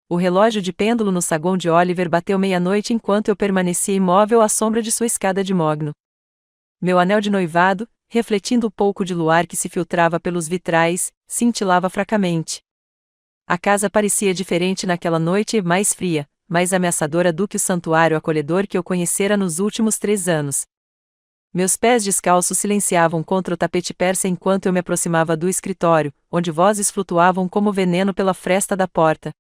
O relógio de pêndulo no saguão de Oliver bateu meia-noite enquanto eu permanecia imóvel à sombra de sua escada de mogno. Meu anel de noivado, refletindo o pouco de luar que se filtrava pelos vitrais, cintilava fracamente. A casa parecia diferente naquela noite, mais fria, mais ameaçadora do que o santuário acolhedor que eu conhecera nos últimos 3 anos. Meus pés descalços silenciavam contra o tapete persa enquanto eu me aproximava do escritório, onde vozes flutuavam como veneno pela fresta da porta.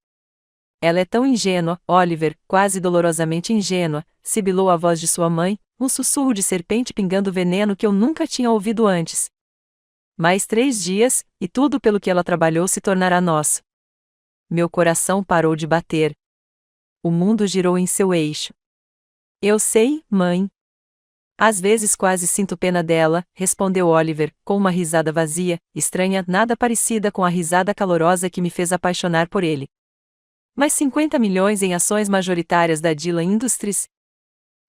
Ela é tão ingênua, Oliver, quase dolorosamente ingênua, sibilou a voz de sua mãe, um sussurro de serpente pingando veneno que eu nunca tinha ouvido antes. Mais 3 dias, e tudo pelo que ela trabalhou se tornará nosso. Meu coração parou de bater. O mundo girou em seu eixo. Eu sei, mãe. Às vezes quase sinto pena dela, respondeu Oliver, com uma risada vazia, estranha, nada parecida com a risada calorosa que me fez apaixonar por ele. Mas 50 milhões em ações majoritárias da Dillon Industries?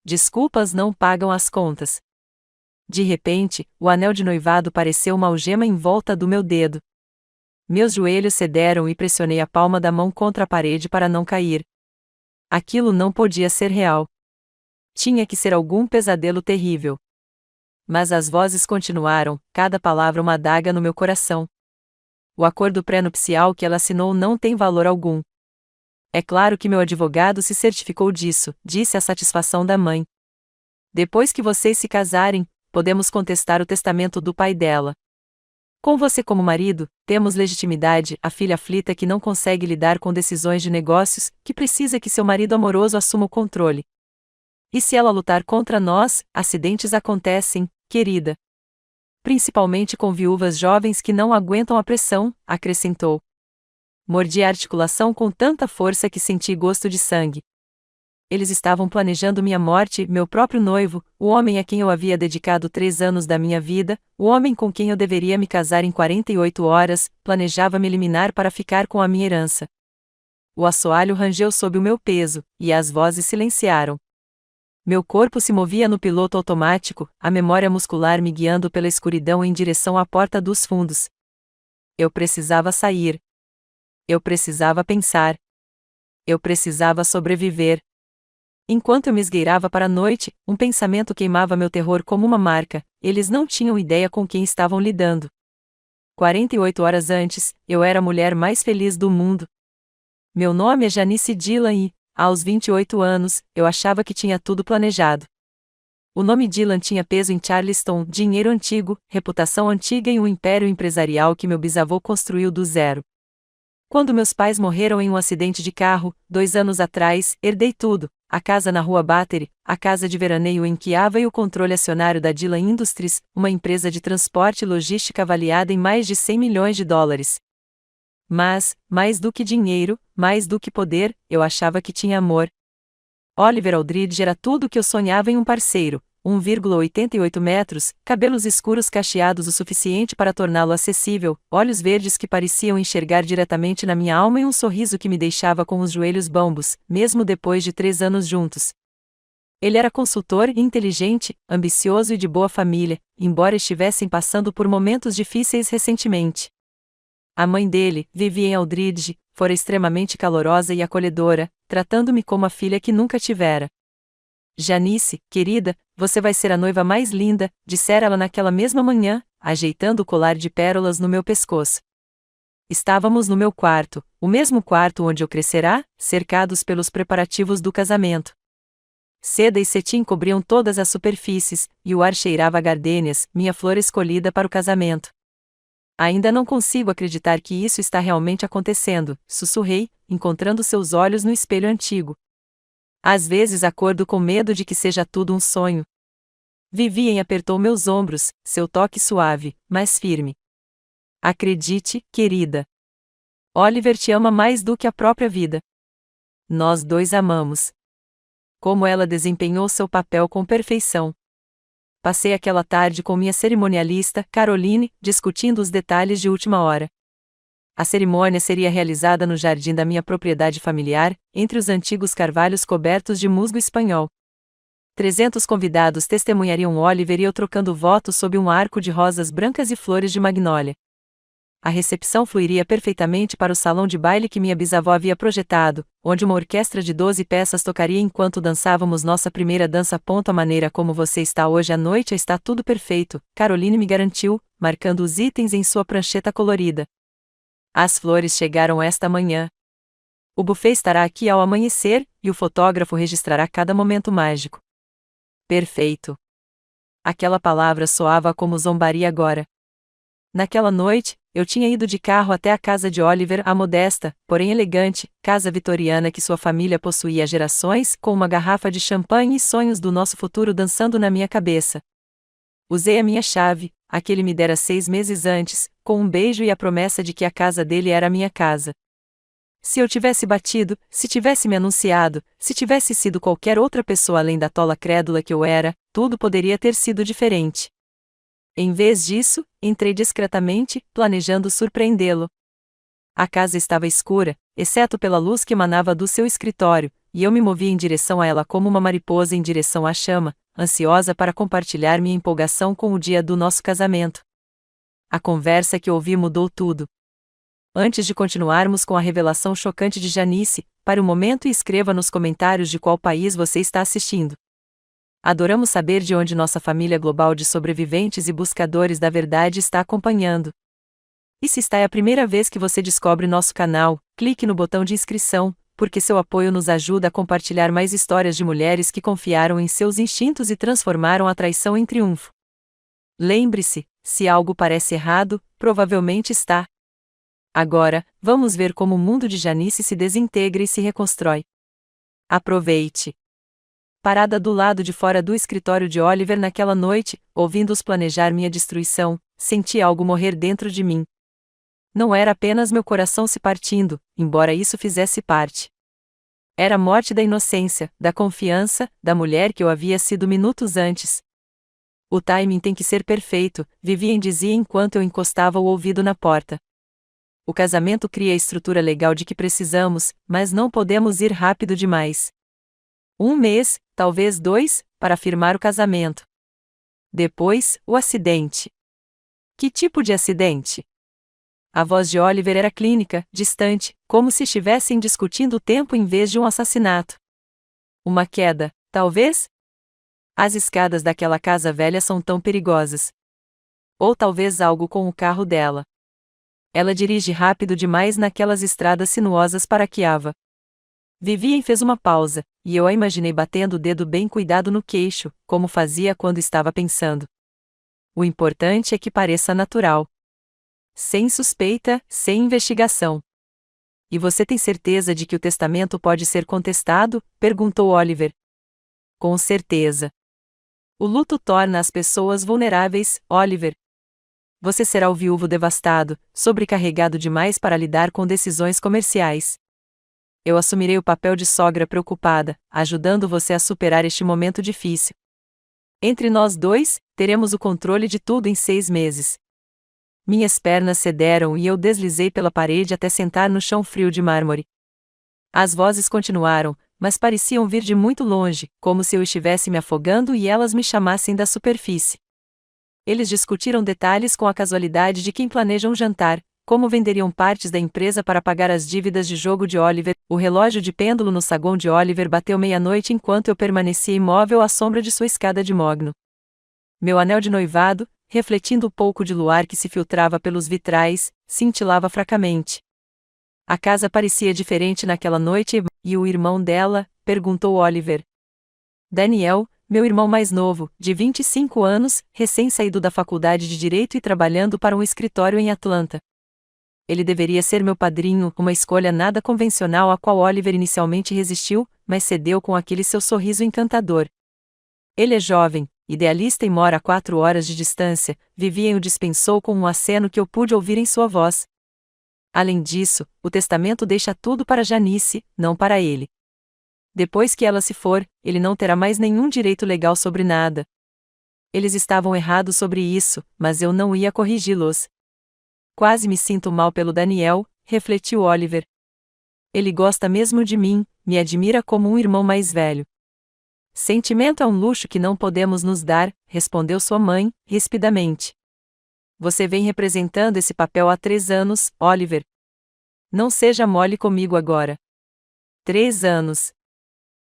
Desculpas não pagam as contas. De repente, o anel de noivado pareceu uma algema em volta do meu dedo. Meus joelhos cederam e pressionei a palma da mão contra a parede para não cair. Aquilo não podia ser real. Tinha que ser algum pesadelo terrível. Mas as vozes continuaram, cada palavra uma adaga no meu coração. O acordo pré-nupcial que ela assinou não tem valor algum. É claro que meu advogado se certificou disso, disse a satisfação da mãe. Depois que vocês se casarem, podemos contestar o testamento do pai dela. Com você como marido, temos legitimidade, a filha aflita que não consegue lidar com decisões de negócios, que precisa que seu marido amoroso assuma o controle. E se ela lutar contra nós, acidentes acontecem, querida. Principalmente com viúvas jovens que não aguentam a pressão, acrescentou. Mordi a articulação com tanta força que senti gosto de sangue. Eles estavam planejando minha morte, meu próprio noivo, o homem a quem eu havia dedicado 3 anos da minha vida, o homem com quem eu deveria me casar em 48 horas, planejava me eliminar para ficar com a minha herança. O assoalho rangeu sob o meu peso, e as vozes silenciaram. Meu corpo se movia no piloto automático, a memória muscular me guiando pela escuridão em direção à porta dos fundos. Eu precisava sair. Eu precisava pensar. Eu precisava sobreviver. Enquanto eu me esgueirava para a noite, um pensamento queimava meu terror como uma marca, eles não tinham ideia com quem estavam lidando. 48 horas antes, eu era a mulher mais feliz do mundo. Meu nome é Janice Dillon e, aos 28 anos, eu achava que tinha tudo planejado. O nome Dillon tinha peso em Charleston, dinheiro antigo, reputação antiga e um império empresarial que meu bisavô construiu do zero. Quando meus pais morreram em um acidente de carro, 2 anos atrás, herdei tudo: a casa na rua Battery, a casa de veraneio em Kiava e o controle acionário da Dillon Industries, uma empresa de transporte e logística avaliada em mais de 100 milhões de dólares. Mas, mais do que dinheiro, mais do que poder, eu achava que tinha amor. Oliver Aldridge era tudo o que eu sonhava em um parceiro: 1,88 metros, cabelos escuros cacheados o suficiente para torná-lo acessível, olhos verdes que pareciam enxergar diretamente na minha alma e um sorriso que me deixava com os joelhos bambos, mesmo depois de 3 anos juntos. Ele era consultor, inteligente, ambicioso e de boa família, embora estivessem passando por momentos difíceis recentemente. A mãe dele, Vivienne Aldridge, fora extremamente calorosa e acolhedora, tratando-me como a filha que nunca tivera. Janice, querida, você vai ser a noiva mais linda, dissera ela naquela mesma manhã, ajeitando o colar de pérolas no meu pescoço. Estávamos no meu quarto, o mesmo quarto onde eu crescerá, cercados pelos preparativos do casamento. Seda e cetim cobriam todas as superfícies, e o ar cheirava a gardênias, minha flor escolhida para o casamento. Ainda não consigo acreditar que isso está realmente acontecendo, sussurrei, encontrando seus olhos no espelho antigo. Às vezes acordo com medo de que seja tudo um sonho. Vivienne apertou meus ombros, seu toque suave, mas firme. Acredite, querida. Oliver te ama mais do que a própria vida. Nós dois amamos. Como ela desempenhou seu papel com perfeição. Passei aquela tarde com minha cerimonialista, Caroline, discutindo os detalhes de última hora. A cerimônia seria realizada no jardim da minha propriedade familiar, entre os antigos carvalhos cobertos de musgo espanhol. 300 convidados testemunhariam Oliver e eu trocando votos sob um arco de rosas brancas e flores de magnólia. A recepção fluiria perfeitamente para o salão de baile que minha bisavó havia projetado, onde uma orquestra de 12 peças tocaria enquanto dançávamos nossa primeira dança. A maneira como você está hoje à noite está tudo perfeito, Caroline me garantiu, marcando os itens em sua prancheta colorida. As flores chegaram esta manhã. O buffet estará aqui ao amanhecer, e o fotógrafo registrará cada momento mágico. Perfeito. Aquela palavra soava como zombaria agora. Naquela noite, eu tinha ido de carro até a casa de Oliver, a modesta, porém elegante, casa vitoriana que sua família possuía há gerações, com uma garrafa de champanhe e sonhos do nosso futuro dançando na minha cabeça. Usei a minha chave, a que ele me dera 6 meses antes, com um beijo e a promessa de que a casa dele era a minha casa. Se eu tivesse batido, se tivesse me anunciado, se tivesse sido qualquer outra pessoa além da tola crédula que eu era, tudo poderia ter sido diferente. Em vez disso, entrei discretamente, planejando surpreendê-lo. A casa estava escura, exceto pela luz que emanava do seu escritório, e eu me movia em direção a ela como uma mariposa em direção à chama, ansiosa para compartilhar minha empolgação com o dia do nosso casamento. A conversa que ouvi mudou tudo. Antes de continuarmos com a revelação chocante de Janice, pare um momento e escreva nos comentários de qual país você está assistindo. Adoramos saber de onde nossa família global de sobreviventes e buscadores da verdade está acompanhando. E se esta é a primeira vez que você descobre nosso canal, clique no botão de inscrição, porque seu apoio nos ajuda a compartilhar mais histórias de mulheres que confiaram em seus instintos e transformaram a traição em triunfo. Lembre-se, se algo parece errado, provavelmente está. Agora, vamos ver como o mundo de Janice se desintegra e se reconstrói. Aproveite. Parada do lado de fora do escritório de Oliver naquela noite, ouvindo-os planejar minha destruição, senti algo morrer dentro de mim. Não era apenas meu coração se partindo, embora isso fizesse parte. Era a morte da inocência, da confiança, da mulher que eu havia sido minutos antes. O timing tem que ser perfeito, Vivian dizia enquanto eu encostava o ouvido na porta. O casamento cria a estrutura legal de que precisamos, mas não podemos ir rápido demais. 1 mês, talvez 2, para firmar o casamento. Depois, o acidente. Que tipo de acidente? A voz de Oliver era clínica, distante, como se estivessem discutindo o tempo em vez de um assassinato. Uma queda, talvez? As escadas daquela casa velha são tão perigosas. Ou talvez algo com o carro dela. Ela dirige rápido demais naquelas estradas sinuosas para Kiava. Vivian fez uma pausa, e eu a imaginei batendo o dedo bem cuidado no queixo, como fazia quando estava pensando. O importante é que pareça natural. Sem suspeita, sem investigação. E você tem certeza de que o testamento pode ser contestado? Perguntou Oliver. Com certeza. O luto torna as pessoas vulneráveis, Oliver. Você será o viúvo devastado, sobrecarregado demais para lidar com decisões comerciais. Eu assumirei o papel de sogra preocupada, ajudando você a superar este momento difícil. Entre nós dois, teremos o controle de tudo em 6 meses. Minhas pernas cederam e eu deslizei pela parede até sentar no chão frio de mármore. As vozes continuaram, mas pareciam vir de muito longe, como se eu estivesse me afogando e elas me chamassem da superfície. Eles discutiram detalhes com a casualidade de quem planeja um jantar, como venderiam partes da empresa para pagar as dívidas de jogo de Oliver. O relógio de pêndulo no saguão de Oliver bateu meia-noite enquanto eu permanecia imóvel à sombra de sua escada de mogno. Meu anel de noivado, refletindo o pouco de luar que se filtrava pelos vitrais, cintilava fracamente. A casa parecia diferente naquela noite e o irmão dela? Perguntou Oliver. Daniel, meu irmão mais novo, de 25 anos, recém-saído da faculdade de Direito e trabalhando para um escritório em Atlanta. Ele deveria ser meu padrinho, uma escolha nada convencional a qual Oliver inicialmente resistiu, mas cedeu com aquele seu sorriso encantador. Ele é jovem, idealista e mora a 4 horas de distância, Vivian o dispensou com um aceno que eu pude ouvir em sua voz. Além disso, o testamento deixa tudo para Janice, não para ele. Depois que ela se for, ele não terá mais nenhum direito legal sobre nada. Eles estavam errados sobre isso, mas eu não ia corrigi-los. Quase me sinto mal pelo Daniel, refletiu Oliver. Ele gosta mesmo de mim, me admira como um irmão mais velho. Sentimento é um luxo que não podemos nos dar, respondeu sua mãe, rispidamente. Você vem representando esse papel há 3 anos, Oliver. Não seja mole comigo agora. 3 anos.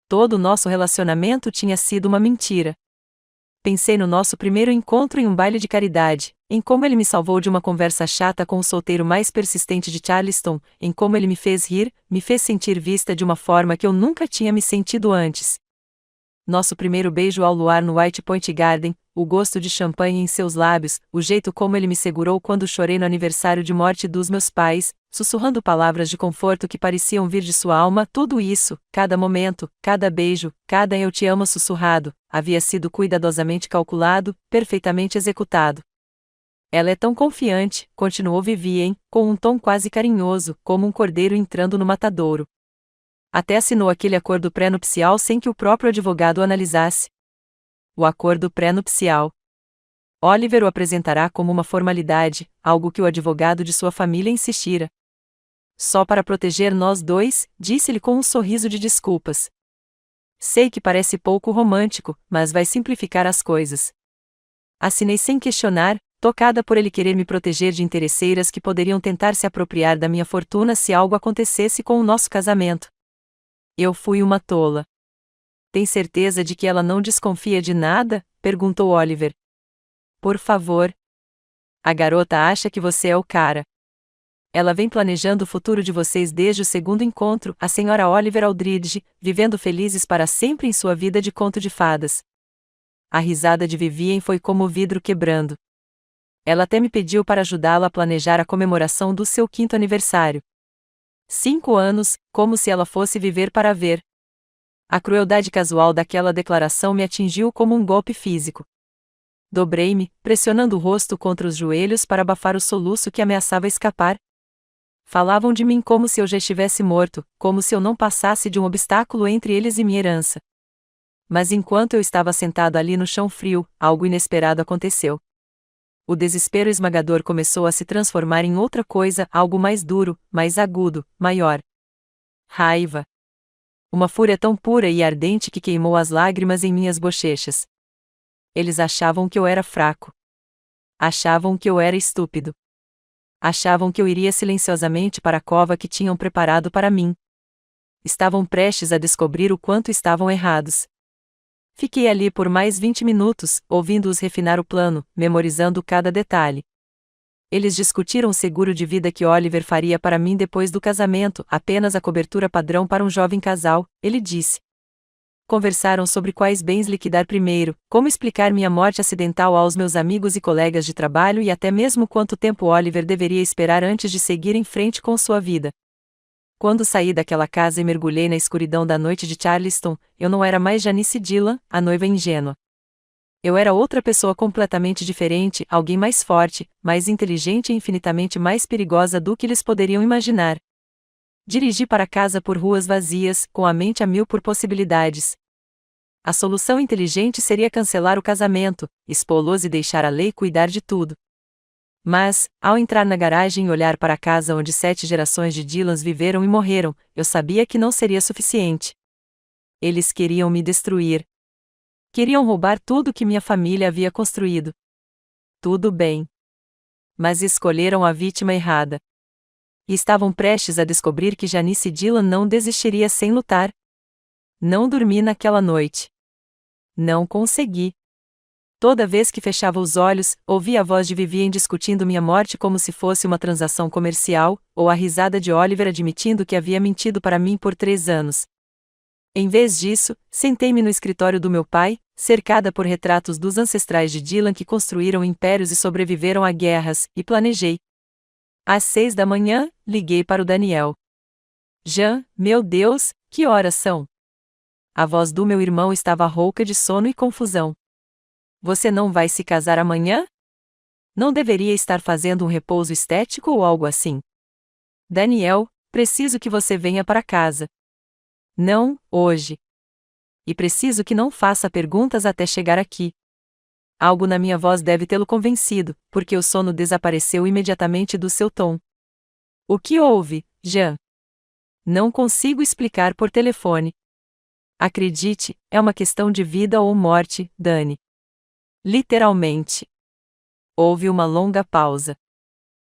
Todo o nosso relacionamento tinha sido uma mentira. Pensei no nosso primeiro encontro em um baile de caridade, em como ele me salvou de uma conversa chata com o solteiro mais persistente de Charleston, em como ele me fez rir, me fez sentir vista de uma forma que eu nunca tinha me sentido antes. Nosso primeiro beijo ao luar no White Point Garden, o gosto de champanhe em seus lábios, o jeito como ele me segurou quando chorei no aniversário de morte dos meus pais, sussurrando palavras de conforto que pareciam vir de sua alma, tudo isso, cada momento, cada beijo, cada eu te amo sussurrado, havia sido cuidadosamente calculado, perfeitamente executado. Ela é tão confiante, continuou Vivien, com um tom quase carinhoso, como um cordeiro entrando no matadouro. Até assinou aquele acordo pré-nupcial sem que o próprio advogado o analisasse. O acordo pré-nupcial. Oliver o apresentará como uma formalidade, algo que o advogado de sua família insistira. Só para proteger nós dois, disse-lhe com um sorriso de desculpas. Sei que parece pouco romântico, mas vai simplificar as coisas. Assinei sem questionar, tocada por ele querer me proteger de interesseiras que poderiam tentar se apropriar da minha fortuna se algo acontecesse com o nosso casamento. Eu fui uma tola. Tem certeza de que ela não desconfia de nada? Perguntou Oliver. Por favor. A garota acha que você é o cara. Ela vem planejando o futuro de vocês desde o segundo encontro, a senhora Oliver Aldridge, vivendo felizes para sempre em sua vida de conto de fadas. A risada de Vivien foi como o vidro quebrando. Ela até me pediu para ajudá-la a planejar a comemoração do seu 5º aniversário. 5 anos, como se ela fosse viver para ver. A crueldade casual daquela declaração me atingiu como um golpe físico. Dobrei-me, pressionando o rosto contra os joelhos para abafar o soluço que ameaçava escapar. Falavam de mim como se eu já estivesse morto, como se eu não passasse de um obstáculo entre eles e minha herança. Mas enquanto eu estava sentado ali no chão frio, algo inesperado aconteceu. O desespero esmagador começou a se transformar em outra coisa, algo mais duro, mais agudo, maior. Raiva. Uma fúria tão pura e ardente que queimou as lágrimas em minhas bochechas. Eles achavam que eu era fraco. Achavam que eu era estúpido. Achavam que eu iria silenciosamente para a cova que tinham preparado para mim. Estavam prestes a descobrir o quanto estavam errados. Fiquei ali por mais 20 minutos, ouvindo-os refinar o plano, memorizando cada detalhe. Eles discutiram o seguro de vida que Oliver faria para mim depois do casamento, apenas a cobertura padrão para um jovem casal, ele disse. Conversaram sobre quais bens liquidar primeiro, como explicar minha morte acidental aos meus amigos e colegas de trabalho e até mesmo quanto tempo Oliver deveria esperar antes de seguir em frente com sua vida. Quando saí daquela casa e mergulhei na escuridão da noite de Charleston, eu não era mais Janice Dillon, a noiva ingênua. Eu era outra pessoa completamente diferente, alguém mais forte, mais inteligente e infinitamente mais perigosa do que eles poderiam imaginar. Dirigi para casa por ruas vazias, com a mente a mil por possibilidades. A solução inteligente seria cancelar o casamento, expô-los e deixar a lei cuidar de tudo. Mas, ao entrar na garagem e olhar para a casa onde 7 gerações de Dylans viveram e morreram, eu sabia que não seria suficiente. Eles queriam me destruir. Queriam roubar tudo que minha família havia construído. Tudo bem. Mas escolheram a vítima errada. E estavam prestes a descobrir que Janice Dillon não desistiria sem lutar. Não dormi naquela noite. Não consegui. Toda vez que fechava os olhos, ouvia a voz de Vivien discutindo minha morte como se fosse uma transação comercial, ou a risada de Oliver admitindo que havia mentido para mim por 3 anos. Em vez disso, sentei-me no escritório do meu pai, cercada por retratos dos ancestrais de Dillon que construíram impérios e sobreviveram a guerras, e planejei. Às 6 da manhã, liguei para o Daniel. Jean, meu Deus, que horas são? A voz do meu irmão estava rouca de sono e confusão. Você não vai se casar amanhã? Não deveria estar fazendo um repouso estético ou algo assim? Daniel, preciso que você venha para casa. Não, hoje. E preciso que não faça perguntas até chegar aqui. Algo na minha voz deve tê-lo convencido, porque o sono desapareceu imediatamente do seu tom. O que houve, Jean? Não consigo explicar por telefone. Acredite, é uma questão de vida ou morte, Dani. Literalmente. Houve uma longa pausa.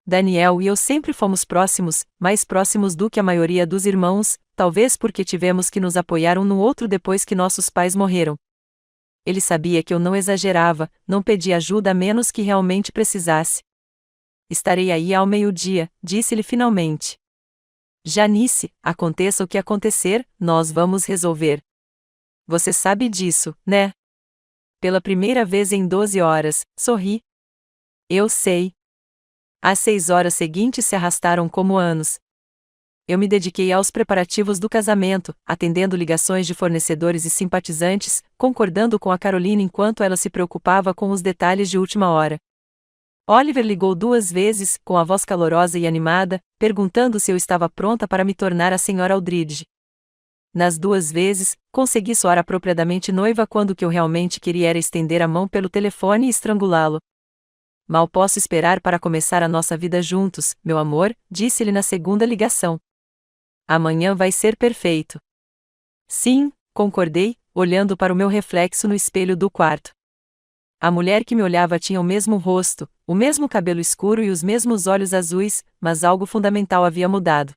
Daniel e eu sempre fomos próximos, mais próximos do que a maioria dos irmãos, talvez porque tivemos que nos apoiar um no outro depois que nossos pais morreram. Ele sabia que eu não exagerava, não pedia ajuda a menos que realmente precisasse. Estarei aí ao meio-dia, disse-lhe finalmente. Janice, aconteça o que acontecer, nós vamos resolver. Você sabe disso, né? Pela primeira vez em 12 horas, sorri. Eu sei. As 6 horas seguintes se arrastaram como anos. Eu me dediquei aos preparativos do casamento, atendendo ligações de fornecedores e simpatizantes, concordando com a Carolina enquanto ela se preocupava com os detalhes de última hora. Oliver ligou 2 vezes, com a voz calorosa e animada, perguntando se eu estava pronta para me tornar a Sra. Aldridge. Nas 2 vezes, consegui soar apropriadamente noiva quando o que eu realmente queria era estender a mão pelo telefone e estrangulá-lo. Mal posso esperar para começar a nossa vida juntos, meu amor, disse-lhe na segunda ligação. Amanhã vai ser perfeito. Sim, concordei, olhando para o meu reflexo no espelho do quarto. A mulher que me olhava tinha o mesmo rosto, o mesmo cabelo escuro e os mesmos olhos azuis, mas algo fundamental havia mudado.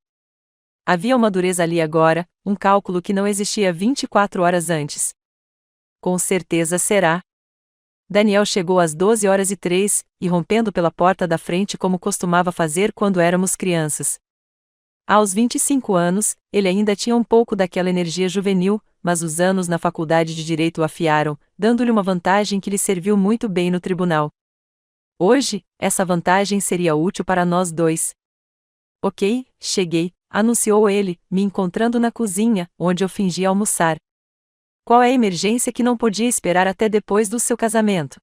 Havia uma dureza ali agora, um cálculo que não existia 24 horas antes. Com certeza será. Daniel chegou às 12h03, irrompendo pela porta da frente como costumava fazer quando éramos crianças. Aos 25 anos, ele ainda tinha um pouco daquela energia juvenil, mas os anos na faculdade de Direito o afiaram, dando-lhe uma vantagem que lhe serviu muito bem no tribunal. Hoje, essa vantagem seria útil para nós dois. Ok, cheguei, anunciou ele, me encontrando na cozinha, onde eu fingia almoçar. Qual é a emergência que não podia esperar até depois do seu casamento?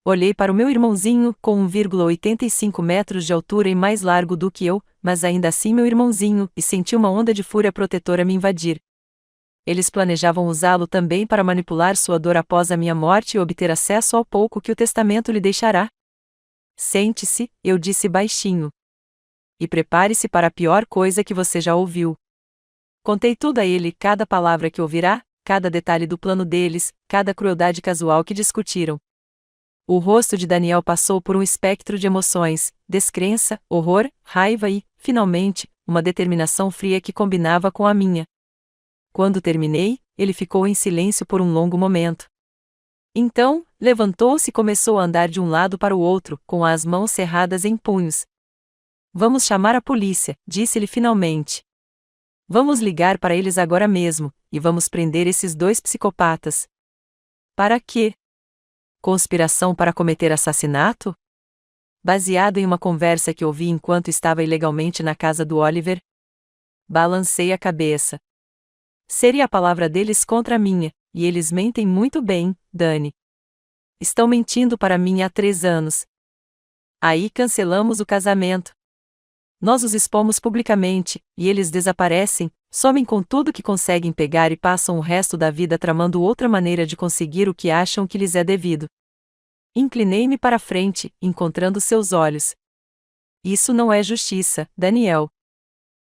Olhei para o meu irmãozinho, com 1,85 metros de altura e mais largo do que eu, mas ainda assim meu irmãozinho, e senti uma onda de fúria protetora me invadir. Eles planejavam usá-lo também para manipular sua dor após a minha morte e obter acesso ao pouco que o testamento lhe deixará. Sente-se, eu disse baixinho. E prepare-se para a pior coisa que você já ouviu. Contei tudo a ele, cada palavra que ouvirá, cada detalhe do plano deles, cada crueldade casual que discutiram. O rosto de Daniel passou por um espectro de emoções, descrença, horror, raiva e, finalmente, uma determinação fria que combinava com a minha. Quando terminei, ele ficou em silêncio por um longo momento. Então, levantou-se e começou a andar de um lado para o outro, com as mãos cerradas em punhos. Vamos chamar a polícia, disse-lhe finalmente. Vamos ligar para eles agora mesmo, e vamos prender esses 2 psicopatas. Para quê? Conspiração para cometer assassinato? Baseado em uma conversa que ouvi enquanto estava ilegalmente na casa do Oliver? Balancei a cabeça. Seria a palavra deles contra a minha, e eles mentem muito bem, Dani. Estão mentindo para mim há 3 anos. Aí cancelamos o casamento. Nós os expomos publicamente, e eles desaparecem, somem com tudo que conseguem pegar e passam o resto da vida tramando outra maneira de conseguir o que acham que lhes é devido. Inclinei-me para a frente, encontrando seus olhos. Isso não é justiça, Daniel.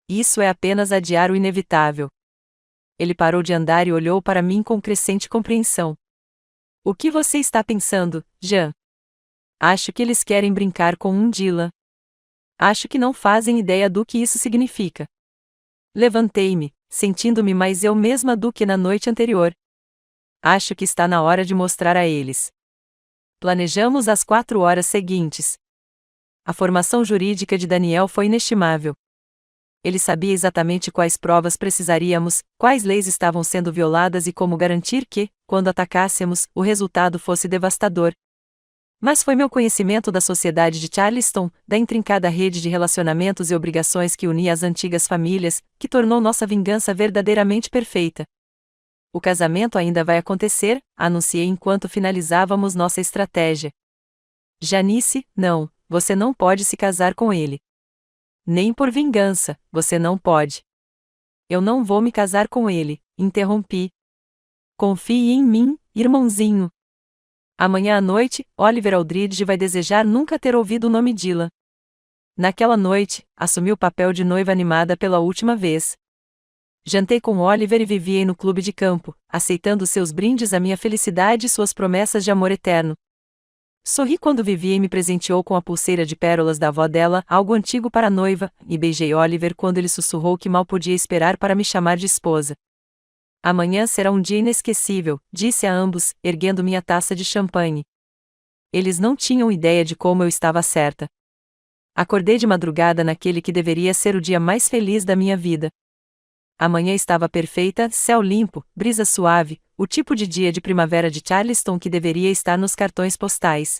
Isso é apenas adiar o inevitável. Ele parou de andar e olhou para mim com crescente compreensão. O que você está pensando, Jean? Acho que eles querem brincar com um Dylan. Acho que não fazem ideia do que isso significa. Levantei-me, sentindo-me mais eu mesma do que na noite anterior. Acho que está na hora de mostrar a eles. Planejamos as 4 horas seguintes. A formação jurídica de Daniel foi inestimável. Ele sabia exatamente quais provas precisaríamos, quais leis estavam sendo violadas e como garantir que, quando atacássemos, o resultado fosse devastador. Mas foi meu conhecimento da sociedade de Charleston, da intrincada rede de relacionamentos e obrigações que unia as antigas famílias, que tornou nossa vingança verdadeiramente perfeita. O casamento ainda vai acontecer, anunciei enquanto finalizávamos nossa estratégia. Janice, não, você não pode se casar com ele. Nem por vingança, você não pode. Eu não vou me casar com ele, interrompi. Confie em mim, irmãozinho. Amanhã à noite, Oliver Aldridge vai desejar nunca ter ouvido o nome Dylan. Naquela noite, assumi o papel de noiva animada pela última vez. Jantei com Oliver e viviei no clube de campo, aceitando seus brindes à minha felicidade e suas promessas de amor eterno. Sorri quando Vivian me presenteou com a pulseira de pérolas da avó dela, algo antigo para a noiva, e beijei Oliver quando ele sussurrou que mal podia esperar para me chamar de esposa. Amanhã será um dia inesquecível, disse a ambos, erguendo minha taça de champanhe. Eles não tinham ideia de como eu estava certa. Acordei de madrugada naquele que deveria ser o dia mais feliz da minha vida. A manhã estava perfeita, céu limpo, brisa suave, o tipo de dia de primavera de Charleston que deveria estar nos cartões postais.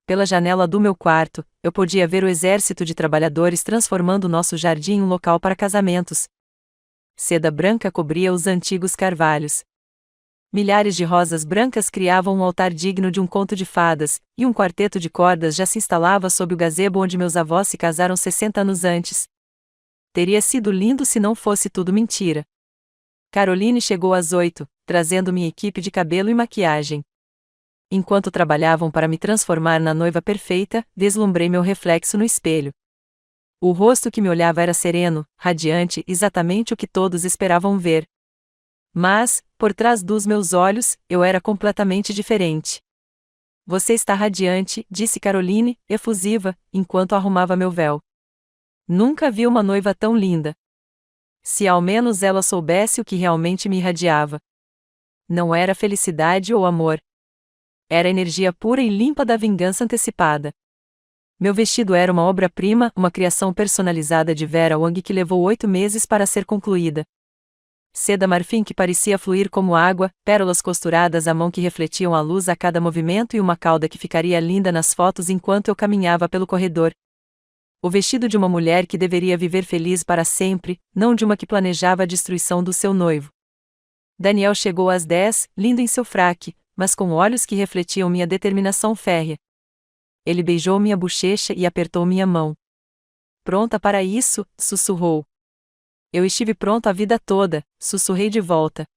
Pela janela do meu quarto, eu podia ver o exército de trabalhadores transformando nosso jardim em um local para casamentos. Seda branca cobria os antigos carvalhos. Milhares de rosas brancas criavam um altar digno de um conto de fadas, e um quarteto de cordas já se instalava sob o gazebo onde meus avós se casaram 60 anos antes. Teria sido lindo se não fosse tudo mentira. Caroline chegou às 8, trazendo minha equipe de cabelo e maquiagem. Enquanto trabalhavam para me transformar na noiva perfeita, deslumbrei meu reflexo no espelho. O rosto que me olhava era sereno, radiante, exatamente o que todos esperavam ver. Mas, por trás dos meus olhos, eu era completamente diferente. Você está radiante, disse Caroline, efusiva, enquanto arrumava meu véu. Nunca vi uma noiva tão linda. Se ao menos ela soubesse o que realmente me irradiava. Não era felicidade ou amor. Era energia pura e limpa da vingança antecipada. Meu vestido era uma obra-prima, uma criação personalizada de Vera Wang que levou 8 meses para ser concluída. Seda marfim que parecia fluir como água, pérolas costuradas à mão que refletiam a luz a cada movimento e uma cauda que ficaria linda nas fotos enquanto eu caminhava pelo corredor. O vestido de uma mulher que deveria viver feliz para sempre, não de uma que planejava a destruição do seu noivo. Daniel chegou às 10, lindo em seu fraque, mas com olhos que refletiam minha determinação férrea. Ele beijou minha bochecha e apertou minha mão. Pronta para isso, sussurrou. Eu estive pronto a vida toda, sussurrei de volta.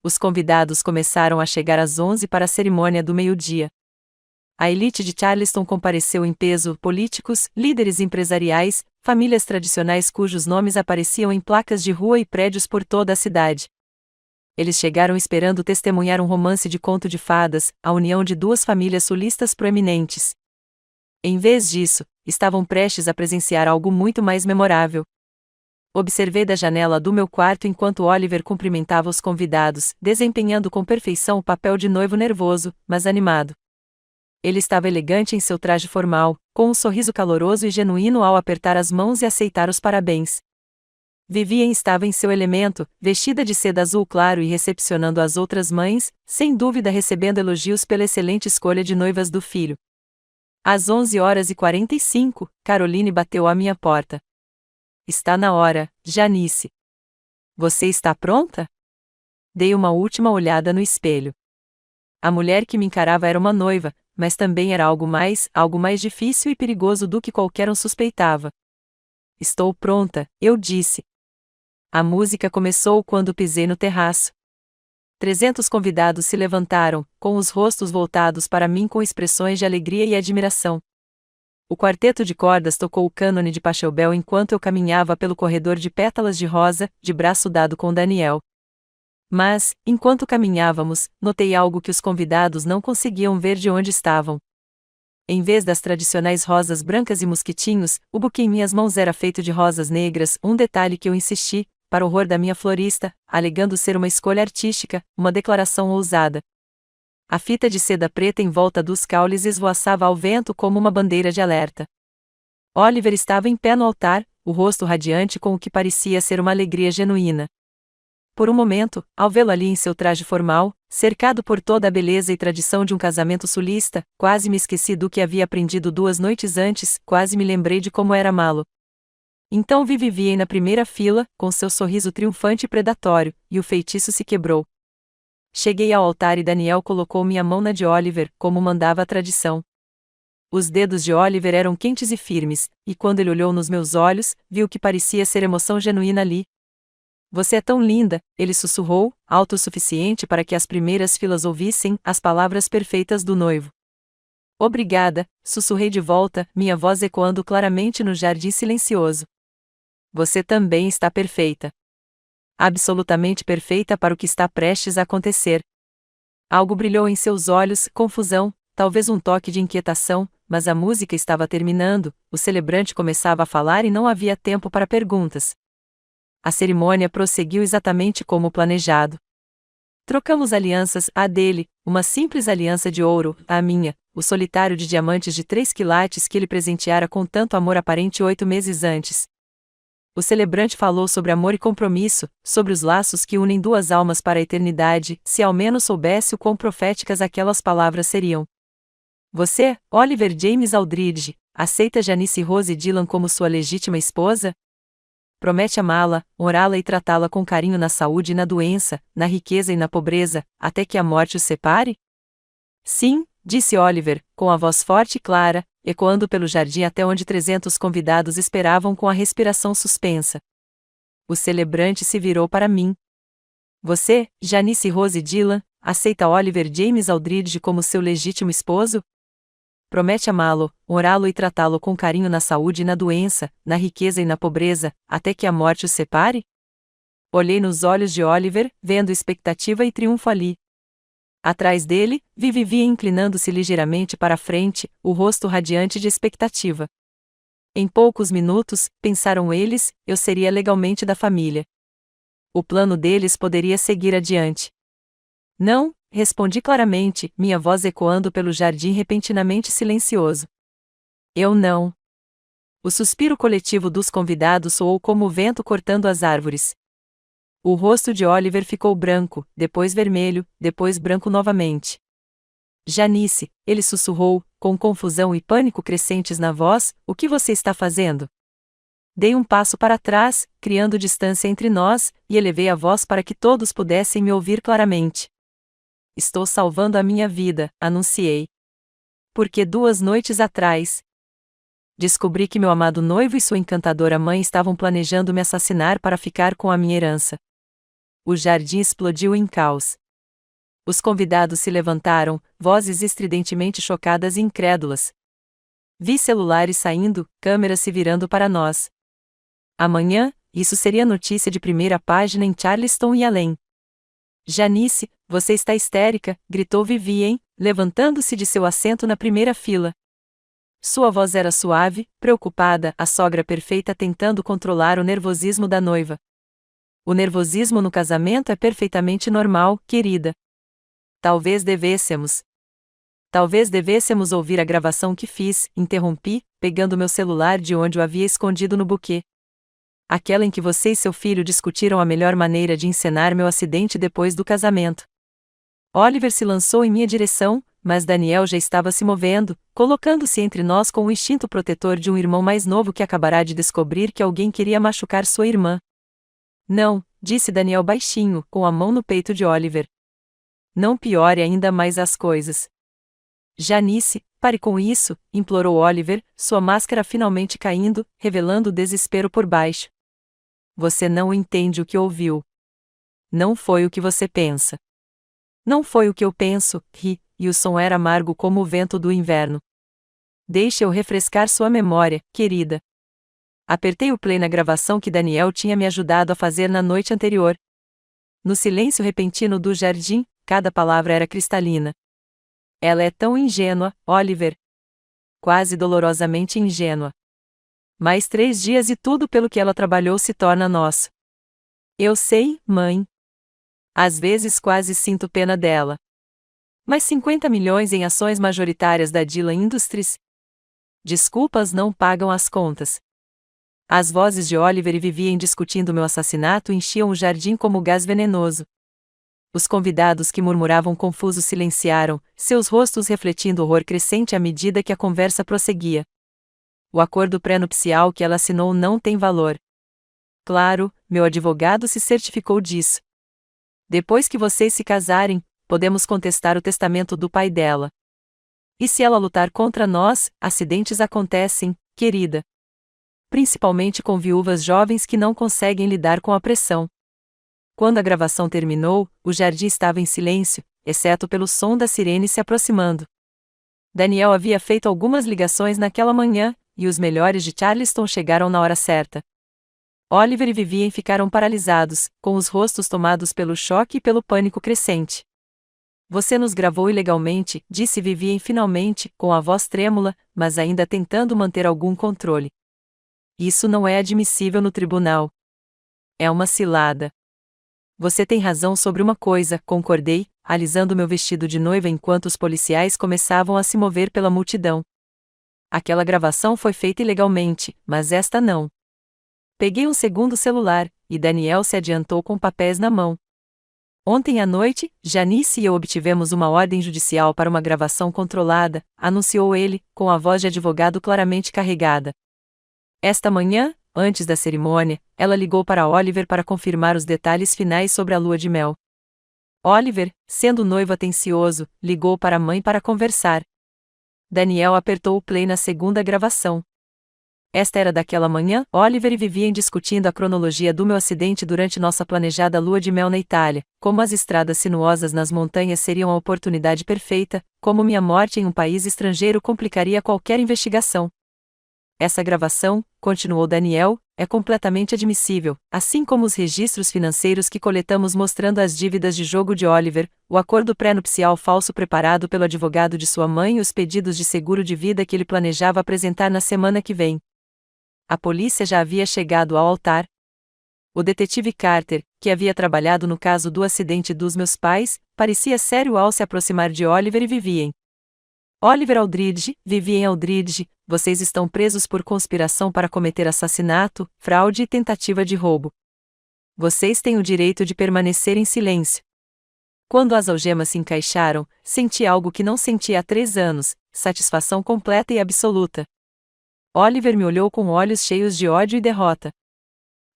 Os convidados começaram a chegar às 11 para a cerimônia do meio-dia. A elite de Charleston compareceu em peso: políticos, líderes empresariais, famílias tradicionais cujos nomes apareciam em placas de rua e prédios por toda a cidade. Eles chegaram esperando testemunhar um romance de conto de fadas, a união de duas famílias sulistas proeminentes. Em vez disso, estavam prestes a presenciar algo muito mais memorável. Observei da janela do meu quarto enquanto Oliver cumprimentava os convidados, desempenhando com perfeição o papel de noivo nervoso, mas animado. Ele estava elegante em seu traje formal, com um sorriso caloroso e genuíno ao apertar as mãos e aceitar os parabéns. Vivian estava em seu elemento, vestida de seda azul claro e recepcionando as outras mães, sem dúvida recebendo elogios pela excelente escolha de noivas do filho. Às 11h45, Caroline bateu à minha porta. Está na hora, Janice. Você está pronta? Dei uma última olhada no espelho. A mulher que me encarava era uma noiva, mas também era algo mais difícil e perigoso do que qualquer um suspeitava. Estou pronta, eu disse. A música começou quando pisei no terraço. 300 convidados se levantaram, com os rostos voltados para mim com expressões de alegria e admiração. O quarteto de cordas tocou o cânone de Pachelbel enquanto eu caminhava pelo corredor de pétalas de rosa, de braço dado com Daniel. Mas, enquanto caminhávamos, notei algo que os convidados não conseguiam ver de onde estavam. Em vez das tradicionais rosas brancas e mosquitinhos, o buquê em minhas mãos era feito de rosas negras, um detalhe que eu insisti, para o horror da minha florista, alegando ser uma escolha artística, uma declaração ousada. A fita de seda preta em volta dos caules esvoaçava ao vento como uma bandeira de alerta. Oliver estava em pé no altar, o rosto radiante com o que parecia ser uma alegria genuína. Por um momento, ao vê-lo ali em seu traje formal, cercado por toda a beleza e tradição de um casamento sulista, quase me esqueci do que havia aprendido 2 noites antes, quase me lembrei de como era amá-lo. Então vi Vivian na primeira fila, com seu sorriso triunfante e predatório, e o feitiço se quebrou. Cheguei ao altar e Daniel colocou minha mão na de Oliver, como mandava a tradição. Os dedos de Oliver eram quentes e firmes, e quando ele olhou nos meus olhos, viu que parecia ser emoção genuína ali. Você é tão linda, ele sussurrou, alto o suficiente para que as primeiras filas ouvissem as palavras perfeitas do noivo. Obrigada, sussurrei de volta, minha voz ecoando claramente no jardim silencioso. Você também está perfeita. Absolutamente perfeita para o que está prestes a acontecer. Algo brilhou em seus olhos, confusão, talvez um toque de inquietação, mas a música estava terminando, o celebrante começava a falar e não havia tempo para perguntas. A cerimônia prosseguiu exatamente como planejado. Trocamos alianças, a dele, uma simples aliança de ouro, a minha, o solitário de diamantes de 3 quilates que ele presenteara com tanto amor aparente 8 meses antes. O celebrante falou sobre amor e compromisso, sobre os laços que unem duas almas para a eternidade, se ao menos soubesse o quão proféticas aquelas palavras seriam. Você, Oliver James Aldridge, aceita Janice Rose Dillon como sua legítima esposa? Promete amá-la, honrá-la e tratá-la com carinho na saúde e na doença, na riqueza e na pobreza, até que a morte os separe? Sim, disse Oliver, com a voz forte e clara, ecoando pelo jardim até onde 300 convidados esperavam com a respiração suspensa. O celebrante se virou para mim. Você, Janice Rose Dillon, aceita Oliver James Aldridge como seu legítimo esposo? Promete amá-lo, honrá-lo e tratá-lo com carinho na saúde e na doença, na riqueza e na pobreza, até que a morte os separe? Olhei nos olhos de Oliver, vendo expectativa e triunfo ali. Atrás dele, vi Vivian inclinando-se ligeiramente para a frente, o rosto radiante de expectativa. Em poucos minutos, pensaram eles, eu seria legalmente da família. O plano deles poderia seguir adiante. Não, respondi claramente, minha voz ecoando pelo jardim repentinamente silencioso. Eu não. O suspiro coletivo dos convidados soou como o vento cortando as árvores. O rosto de Oliver ficou branco, depois vermelho, depois branco novamente. Janice, ele sussurrou, com confusão e pânico crescentes na voz, o que você está fazendo? Dei um passo para trás, criando distância entre nós, e elevei a voz para que todos pudessem me ouvir claramente. Estou salvando a minha vida, anunciei. Porque 2 noites atrás, descobri que meu amado noivo e sua encantadora mãe estavam planejando me assassinar para ficar com a minha herança. O jardim explodiu em caos. Os convidados se levantaram, vozes estridentemente chocadas e incrédulas. Vi celulares saindo, câmeras se virando para nós. Amanhã, isso seria notícia de primeira página em Charleston e além. Janice, você está histérica, gritou Vivian, levantando-se de seu assento na primeira fila. Sua voz era suave, preocupada, a sogra perfeita tentando controlar o nervosismo da noiva. O nervosismo no casamento é perfeitamente normal, querida. Talvez devêssemos ouvir a gravação que fiz, interrompi, pegando meu celular de onde o havia escondido no buquê. Aquela em que você e seu filho discutiram a melhor maneira de encenar meu acidente depois do casamento. Oliver se lançou em minha direção, mas Daniel já estava se movendo, colocando-se entre nós com o instinto protetor de um irmão mais novo que acabará de descobrir que alguém queria machucar sua irmã. Não, disse Daniel baixinho, com a mão no peito de Oliver. Não piore ainda mais as coisas. Janice, pare com isso, implorou Oliver, sua máscara finalmente caindo, revelando o desespero por baixo. Você não entende o que ouviu. Não foi o que você pensa. Não foi o que eu penso, ri, e o som era amargo como o vento do inverno. Deixe eu refrescar sua memória, querida. Apertei o play na gravação que Daniel tinha me ajudado a fazer na noite anterior. No silêncio repentino do jardim, cada palavra era cristalina. Ela é tão ingênua, Oliver. Quase dolorosamente ingênua. Mais 3 dias e tudo pelo que ela trabalhou se torna nosso. Eu sei, mãe. Às vezes quase sinto pena dela. Mas 50 milhões em ações majoritárias da Dillon Industries? Desculpas não pagam as contas. As vozes de Oliver e Vivian discutindo meu assassinato enchiam o jardim como gás venenoso. Os convidados que murmuravam confusos silenciaram, seus rostos refletindo horror crescente à medida que a conversa prosseguia. O acordo pré-nupcial que ela assinou não tem valor. Claro, meu advogado se certificou disso. Depois que vocês se casarem, podemos contestar o testamento do pai dela. E se ela lutar contra nós, acidentes acontecem, querida. Principalmente com viúvas jovens que não conseguem lidar com a pressão. Quando a gravação terminou, o jardim estava em silêncio, exceto pelo som da sirene se aproximando. Daniel havia feito algumas ligações naquela manhã, e os melhores de Charleston chegaram na hora certa. Oliver e Vivian ficaram paralisados, com os rostos tomados pelo choque e pelo pânico crescente. Você nos gravou ilegalmente, disse Vivien finalmente, com a voz trêmula, mas ainda tentando manter algum controle. Isso não é admissível no tribunal. É uma cilada. Você tem razão sobre uma coisa, concordei, alisando meu vestido de noiva enquanto os policiais começavam a se mover pela multidão. Aquela gravação foi feita ilegalmente, mas esta não. Peguei um segundo celular, e Daniel se adiantou com papéis na mão. Ontem à noite, Janice e eu obtivemos uma ordem judicial para uma gravação controlada, anunciou ele, com a voz de advogado claramente carregada. Esta manhã, antes da cerimônia, ela ligou para Oliver para confirmar os detalhes finais sobre a lua de mel. Oliver, sendo noivo atencioso, ligou para a mãe para conversar. Daniel apertou o play na segunda gravação. Esta era daquela manhã, Oliver e Vivien discutindo a cronologia do meu acidente durante nossa planejada lua de mel na Itália, como as estradas sinuosas nas montanhas seriam a oportunidade perfeita, como minha morte em um país estrangeiro complicaria qualquer investigação. Essa gravação, continuou Daniel, é completamente admissível, assim como os registros financeiros que coletamos mostrando as dívidas de jogo de Oliver, o acordo pré-nupcial falso preparado pelo advogado de sua mãe e os pedidos de seguro de vida que ele planejava apresentar na semana que vem. A polícia já havia chegado ao altar. O detetive Carter, que havia trabalhado no caso do acidente dos meus pais, parecia sério ao se aproximar de Oliver e Vivien. Oliver Aldridge, Vivien Aldridge, vocês estão presos por conspiração para cometer assassinato, fraude e tentativa de roubo. Vocês têm o direito de permanecer em silêncio. Quando as algemas se encaixaram, senti algo que não senti há 3 anos, satisfação completa e absoluta. Oliver me olhou com olhos cheios de ódio e derrota.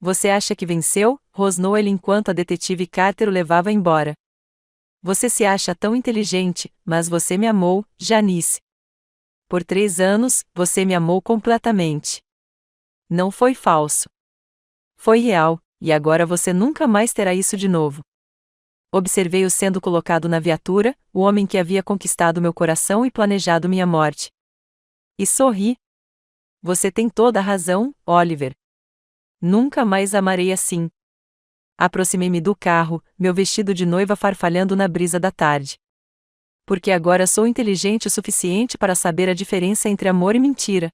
Você acha que venceu? Rosnou ele enquanto a detetive Carter o levava embora. Você se acha tão inteligente, mas você me amou, Janice. Por 3 anos, você me amou completamente. Não foi falso. Foi real, e agora você nunca mais terá isso de novo. Observei-o sendo colocado na viatura, o homem que havia conquistado meu coração e planejado minha morte. E sorri. Você tem toda a razão, Oliver. Nunca mais amarei assim. Aproximei-me do carro, meu vestido de noiva farfalhando na brisa da tarde. Porque agora sou inteligente o suficiente para saber a diferença entre amor e mentira.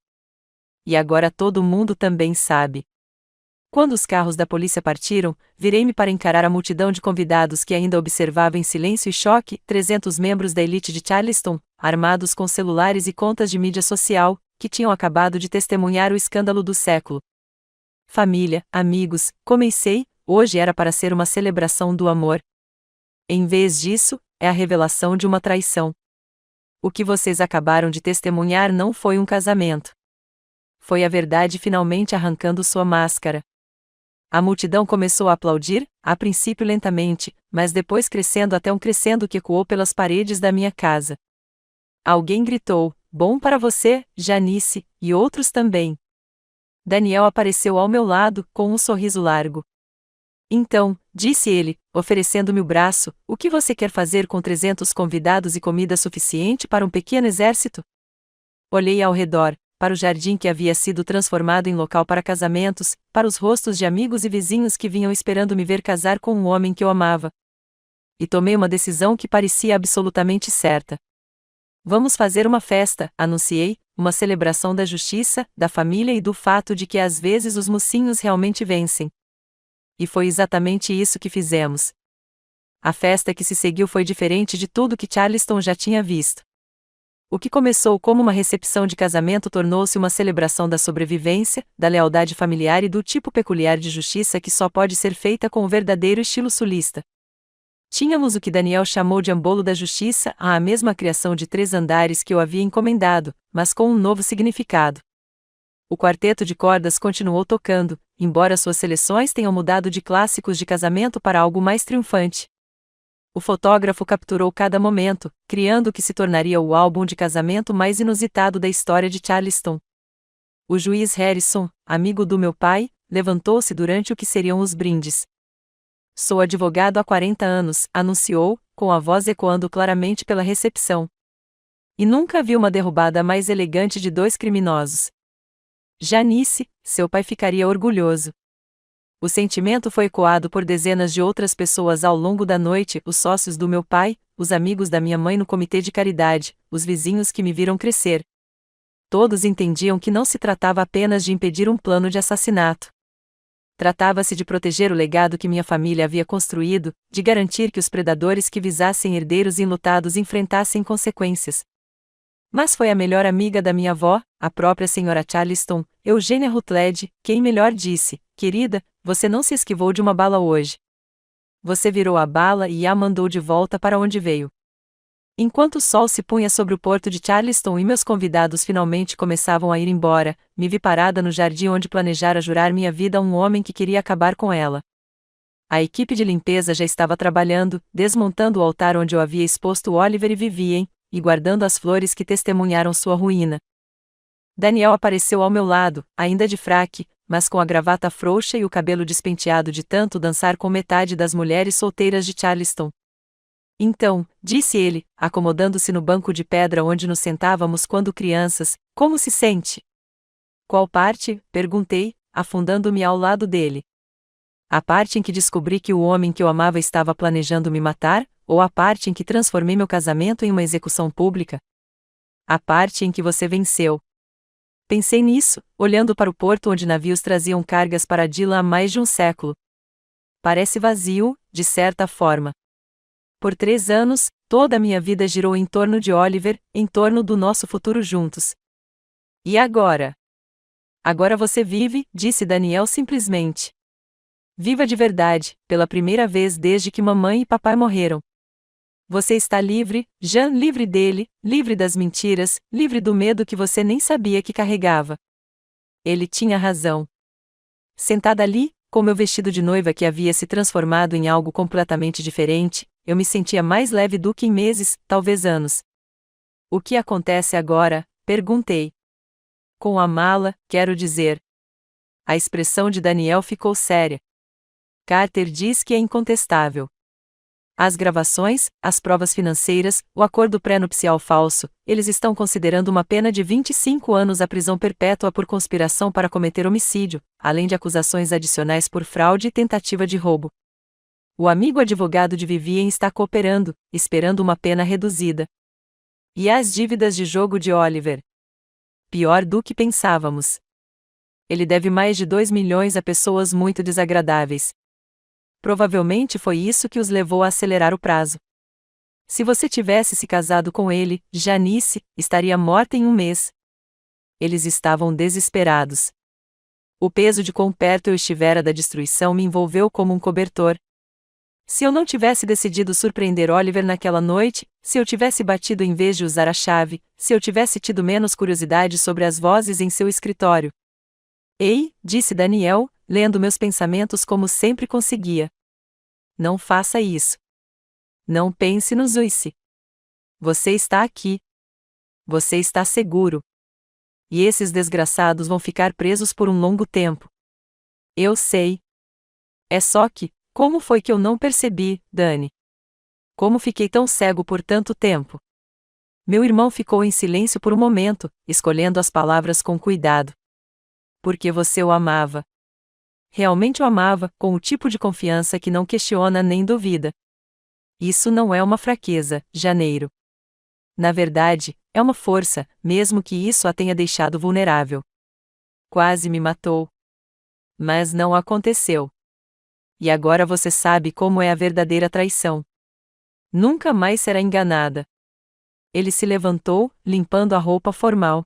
E agora todo mundo também sabe. Quando os carros da polícia partiram, virei-me para encarar a multidão de convidados que ainda observava em silêncio e choque, 300 membros da elite de Charleston, armados com celulares e contas de mídia social, que tinham acabado de testemunhar o escândalo do século. Família, amigos, comecei, hoje era para ser uma celebração do amor. Em vez disso, é a revelação de uma traição. O que vocês acabaram de testemunhar não foi um casamento. Foi a verdade finalmente arrancando sua máscara. A multidão começou a aplaudir, a princípio lentamente, mas depois crescendo até um crescendo que ecoou pelas paredes da minha casa. Alguém gritou, bom para você, Janice, e outros também. Daniel apareceu ao meu lado, com um sorriso largo. Então, disse ele, oferecendo-me o braço, o que você quer fazer com 300 convidados e comida suficiente para um pequeno exército? Olhei ao redor, para o jardim que havia sido transformado em local para casamentos, para os rostos de amigos e vizinhos que vinham esperando me ver casar com um homem que eu amava. E tomei uma decisão que parecia absolutamente certa. Vamos fazer uma festa, anunciei, uma celebração da justiça, da família e do fato de que às vezes os mocinhos realmente vencem. E foi exatamente isso que fizemos. A festa que se seguiu foi diferente de tudo que Charleston já tinha visto. O que começou como uma recepção de casamento tornou-se uma celebração da sobrevivência, da lealdade familiar e do tipo peculiar de justiça que só pode ser feita com o verdadeiro estilo sulista. Tínhamos o que Daniel chamou de ambolo da justiça, a mesma criação de 3 andares que eu havia encomendado, mas com um novo significado. O quarteto de cordas continuou tocando, embora suas seleções tenham mudado de clássicos de casamento para algo mais triunfante. O fotógrafo capturou cada momento, criando o que se tornaria o álbum de casamento mais inusitado da história de Charleston. O juiz Harrison, amigo do meu pai, levantou-se durante o que seriam os brindes. Sou advogado há 40 anos, anunciou, com a voz ecoando claramente pela recepção. E nunca vi uma derrubada mais elegante de 2 criminosos. Janice, seu pai ficaria orgulhoso. O sentimento foi ecoado por dezenas de outras pessoas ao longo da noite, os sócios do meu pai, os amigos da minha mãe no comitê de caridade, os vizinhos que me viram crescer. Todos entendiam que não se tratava apenas de impedir um plano de assassinato. Tratava-se de proteger o legado que minha família havia construído, de garantir que os predadores que visassem herdeiros enlutados enfrentassem consequências. Mas foi a melhor amiga da minha avó, a própria senhora Charleston, Eugênia Rutledge, quem melhor disse: querida, você não se esquivou de uma bala hoje. Você virou a bala e a mandou de volta para onde veio. Enquanto o sol se punha sobre o porto de Charleston e meus convidados finalmente começavam a ir embora, me vi parada no jardim onde planejara jurar minha vida a um homem que queria acabar com ela. A equipe de limpeza já estava trabalhando, desmontando o altar onde eu havia exposto Oliver e Vivien, e guardando as flores que testemunharam sua ruína. Daniel apareceu ao meu lado, ainda de fraque, mas com a gravata frouxa e o cabelo despenteado de tanto dançar com metade das mulheres solteiras de Charleston. Então, disse ele, acomodando-se no banco de pedra onde nos sentávamos quando crianças, como se sente? Qual parte? Perguntei, afundando-me ao lado dele. A parte em que descobri que o homem que eu amava estava planejando me matar, ou a parte em que transformei meu casamento em uma execução pública? A parte em que você venceu. Pensei nisso, olhando para o porto onde navios traziam cargas para Dylan há mais de um século. Parece vazio, de certa forma. Por 3 anos, toda a minha vida girou em torno de Oliver, em torno do nosso futuro juntos. E agora? Agora você vive, disse Daniel simplesmente. Viva de verdade, pela primeira vez desde que mamãe e papai morreram. Você está livre, Jean, livre dele, livre das mentiras, livre do medo que você nem sabia que carregava. Ele tinha razão. Sentada ali, com meu vestido de noiva que havia se transformado em algo completamente diferente, eu me sentia mais leve do que em meses, talvez anos. O que acontece agora? Perguntei. Com a mala, quero dizer. A expressão de Daniel ficou séria. Carter diz que é incontestável. As gravações, as provas financeiras, o acordo pré-nupcial falso, eles estão considerando uma pena de 25 anos à prisão perpétua por conspiração para cometer homicídio, além de acusações adicionais por fraude e tentativa de roubo. O amigo advogado de Vivien está cooperando, esperando uma pena reduzida. E as dívidas de jogo de Oliver? Pior do que pensávamos. Ele deve mais de 2 milhões a pessoas muito desagradáveis. Provavelmente foi isso que os levou a acelerar o prazo. Se você tivesse se casado com ele, Janice, estaria morta em 1 mês. Eles estavam desesperados. O peso de quão perto eu estivera da destruição me envolveu como um cobertor. Se eu não tivesse decidido surpreender Oliver naquela noite, se eu tivesse batido em vez de usar a chave, se eu tivesse tido menos curiosidade sobre as vozes em seu escritório. Ei, disse Daniel, lendo meus pensamentos como sempre conseguia. Não faça isso. Não pense no Zuice. Você está aqui. Você está seguro. E esses desgraçados vão ficar presos por um longo tempo. Eu sei. É só que, como foi que eu não percebi, Dani? Como fiquei tão cego por tanto tempo? Meu irmão ficou em silêncio por um momento, escolhendo as palavras com cuidado. Porque você o amava. Realmente o amava, com o tipo de confiança que não questiona nem duvida. Isso não é uma fraqueza, Janeiro. Na verdade, é uma força, mesmo que isso a tenha deixado vulnerável. Quase me matou. Mas não aconteceu. E agora você sabe como é a verdadeira traição. Nunca mais será enganada. Ele se levantou, limpando a roupa formal.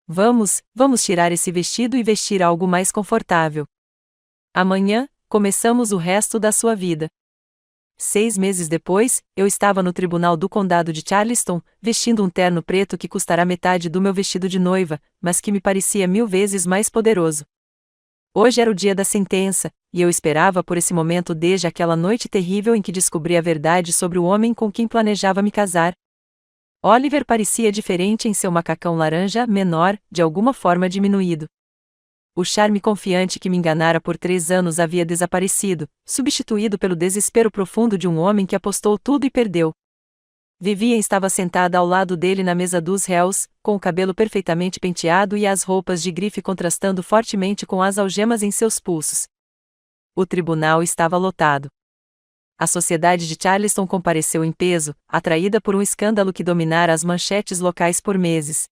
Vamos tirar esse vestido e vestir algo mais confortável. Amanhã, começamos o resto da sua vida. 6 meses depois, eu estava no tribunal do condado de Charleston, vestindo um terno preto que custará metade do meu vestido de noiva, mas que me parecia 1000 vezes mais poderoso. Hoje era o dia da sentença, e eu esperava por esse momento desde aquela noite terrível em que descobri a verdade sobre o homem com quem planejava me casar. Oliver parecia diferente em seu macacão laranja menor, de alguma forma diminuído. O charme confiante que me enganara por 3 anos havia desaparecido, substituído pelo desespero profundo de um homem que apostou tudo e perdeu. Vivien estava sentada ao lado dele na mesa dos réus, com o cabelo perfeitamente penteado e as roupas de grife contrastando fortemente com as algemas em seus pulsos. O tribunal estava lotado. A sociedade de Charleston compareceu em peso, atraída por um escândalo que dominara as manchetes locais por meses.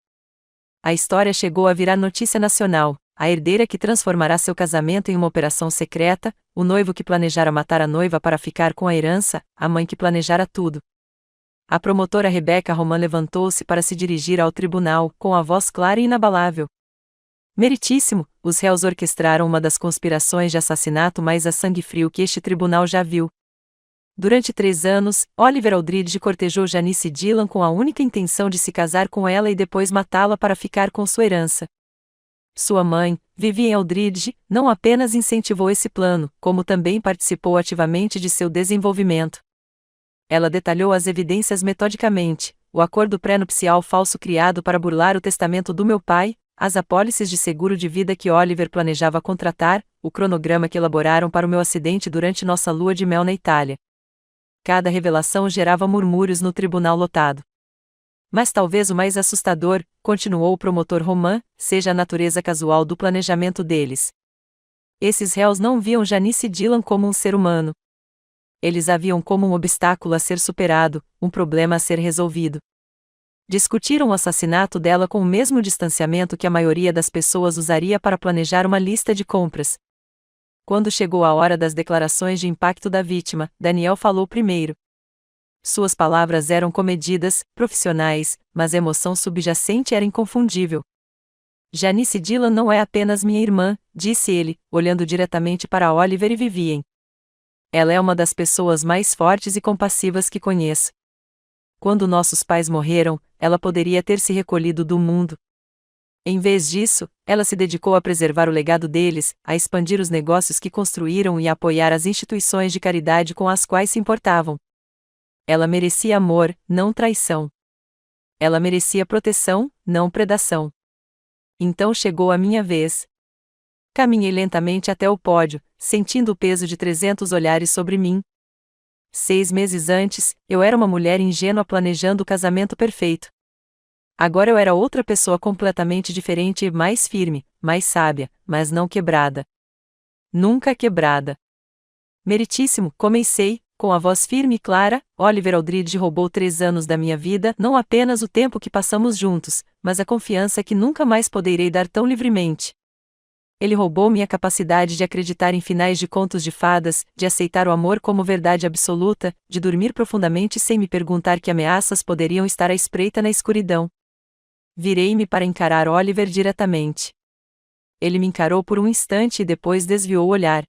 A história chegou a virar notícia nacional: a herdeira que transformará seu casamento em uma operação secreta, o noivo que planejara matar a noiva para ficar com a herança, a mãe que planejara tudo. A promotora Rebecca Roman levantou-se para se dirigir ao tribunal, com a voz clara e inabalável. Meritíssimo, os réus orquestraram uma das conspirações de assassinato mais a sangue frio que este tribunal já viu. Durante 3 anos, Oliver Aldridge cortejou Janice Dillon com a única intenção de se casar com ela e depois matá-la para ficar com sua herança. Sua mãe, Vivian Aldridge, não apenas incentivou esse plano, como também participou ativamente de seu desenvolvimento. Ela detalhou as evidências metodicamente: o acordo pré-nupcial falso criado para burlar o testamento do meu pai, as apólices de seguro de vida que Oliver planejava contratar, o cronograma que elaboraram para o meu acidente durante nossa lua de mel na Itália. Cada revelação gerava murmúrios no tribunal lotado. Mas talvez o mais assustador, continuou o promotor Roman, seja a natureza casual do planejamento deles. Esses réus não viam Janice Dillon como um ser humano. Eles a viam como um obstáculo a ser superado, um problema a ser resolvido. Discutiram o assassinato dela com o mesmo distanciamento que a maioria das pessoas usaria para planejar uma lista de compras. Quando chegou a hora das declarações de impacto da vítima, Daniel falou primeiro. Suas palavras eram comedidas, profissionais, mas a emoção subjacente era inconfundível. Janice Dillon não é apenas minha irmã, disse ele, olhando diretamente para Oliver e Vivian. Ela é uma das pessoas mais fortes e compassivas que conheço. Quando nossos pais morreram, ela poderia ter se recolhido do mundo. Em vez disso, ela se dedicou a preservar o legado deles, a expandir os negócios que construíram e a apoiar as instituições de caridade com as quais se importavam. Ela merecia amor, não traição. Ela merecia proteção, não predação. Então chegou a minha vez. Caminhei lentamente até o pódio, sentindo o peso de 300 olhares sobre mim. 6 meses antes, eu era uma mulher ingênua planejando o casamento perfeito. Agora eu era outra pessoa completamente diferente e mais firme, mais sábia, mas não quebrada. Nunca quebrada. Meritíssimo, comecei, com a voz firme e clara, Oliver Aldridge roubou 3 anos da minha vida, não apenas o tempo que passamos juntos, mas a confiança que nunca mais poderei dar tão livremente. Ele roubou minha capacidade de acreditar em finais de contos de fadas, de aceitar o amor como verdade absoluta, de dormir profundamente sem me perguntar que ameaças poderiam estar à espreita na escuridão. Virei-me para encarar Oliver diretamente. Ele me encarou por um instante e depois desviou o olhar.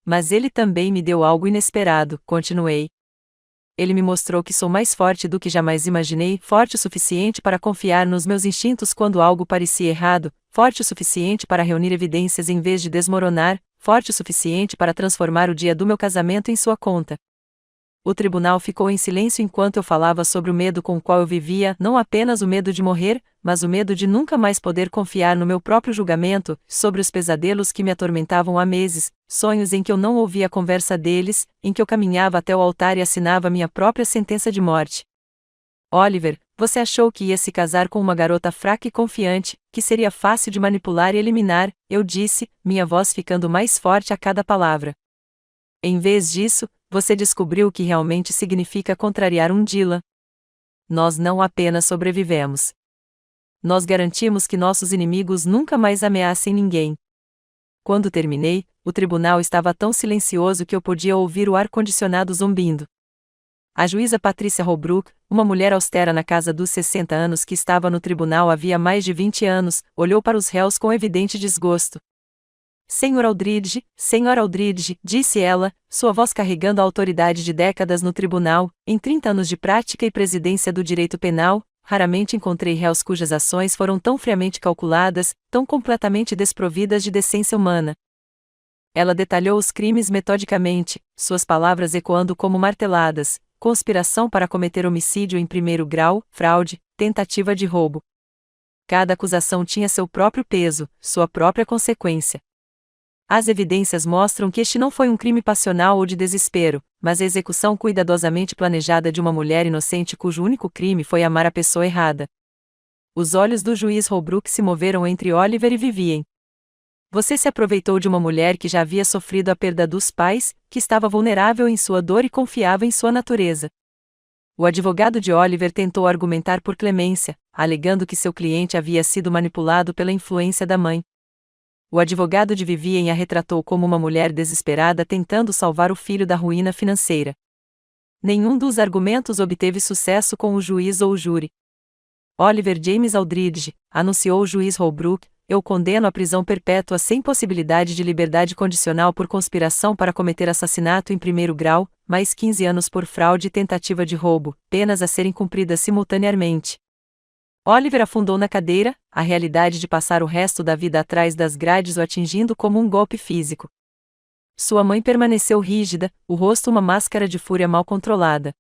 Mas ele também me deu algo inesperado, continuei. Ele me mostrou que sou mais forte do que jamais imaginei, forte o suficiente para confiar nos meus instintos quando algo parecia errado, forte o suficiente para reunir evidências em vez de desmoronar, forte o suficiente para transformar o dia do meu casamento em sua conta. O tribunal ficou em silêncio enquanto eu falava sobre o medo com o qual eu vivia, não apenas o medo de morrer, mas o medo de nunca mais poder confiar no meu próprio julgamento, sobre os pesadelos que me atormentavam há meses, sonhos em que eu não ouvia a conversa deles, em que eu caminhava até o altar e assinava minha própria sentença de morte. Oliver, você achou que ia se casar com uma garota fraca e confiante, que seria fácil de manipular e eliminar, eu disse, minha voz ficando mais forte a cada palavra. Em vez disso, você descobriu o que realmente significa contrariar um Dillon. Nós não apenas sobrevivemos. Nós garantimos que nossos inimigos nunca mais ameacem ninguém. Quando terminei, o tribunal estava tão silencioso que eu podia ouvir o ar-condicionado zumbindo. A juíza Patricia Holbrook, uma mulher austera na casa dos 60 anos que estava no tribunal havia mais de 20 anos, olhou para os réus com evidente desgosto. Senhor Aldridge, disse ela, sua voz carregando a autoridade de décadas no tribunal, em 30 anos de prática e presidência do direito penal, raramente encontrei réus cujas ações foram tão friamente calculadas, tão completamente desprovidas de decência humana. Ela detalhou os crimes metodicamente, suas palavras ecoando como marteladas: conspiração para cometer homicídio em primeiro grau, fraude, tentativa de roubo. Cada acusação tinha seu próprio peso, sua própria consequência. As evidências mostram que este não foi um crime passional ou de desespero, mas a execução cuidadosamente planejada de uma mulher inocente cujo único crime foi amar a pessoa errada. Os olhos do juiz Holbrook se moveram entre Oliver e Vivian. Você se aproveitou de uma mulher que já havia sofrido a perda dos pais, que estava vulnerável em sua dor e confiava em sua natureza. O advogado de Oliver tentou argumentar por clemência, alegando que seu cliente havia sido manipulado pela influência da mãe. O advogado de Vivien a retratou como uma mulher desesperada tentando salvar o filho da ruína financeira. Nenhum dos argumentos obteve sucesso com o juiz ou o júri. Oliver James Aldridge, anunciou o juiz Holbrook, eu condeno à prisão perpétua sem possibilidade de liberdade condicional por conspiração para cometer assassinato em primeiro grau, mais 15 anos por fraude e tentativa de roubo, penas a serem cumpridas simultaneamente. Oliver afundou na cadeira, a realidade de passar o resto da vida atrás das grades o atingindo como um golpe físico. Sua mãe permaneceu rígida, o rosto uma máscara de fúria mal controlada.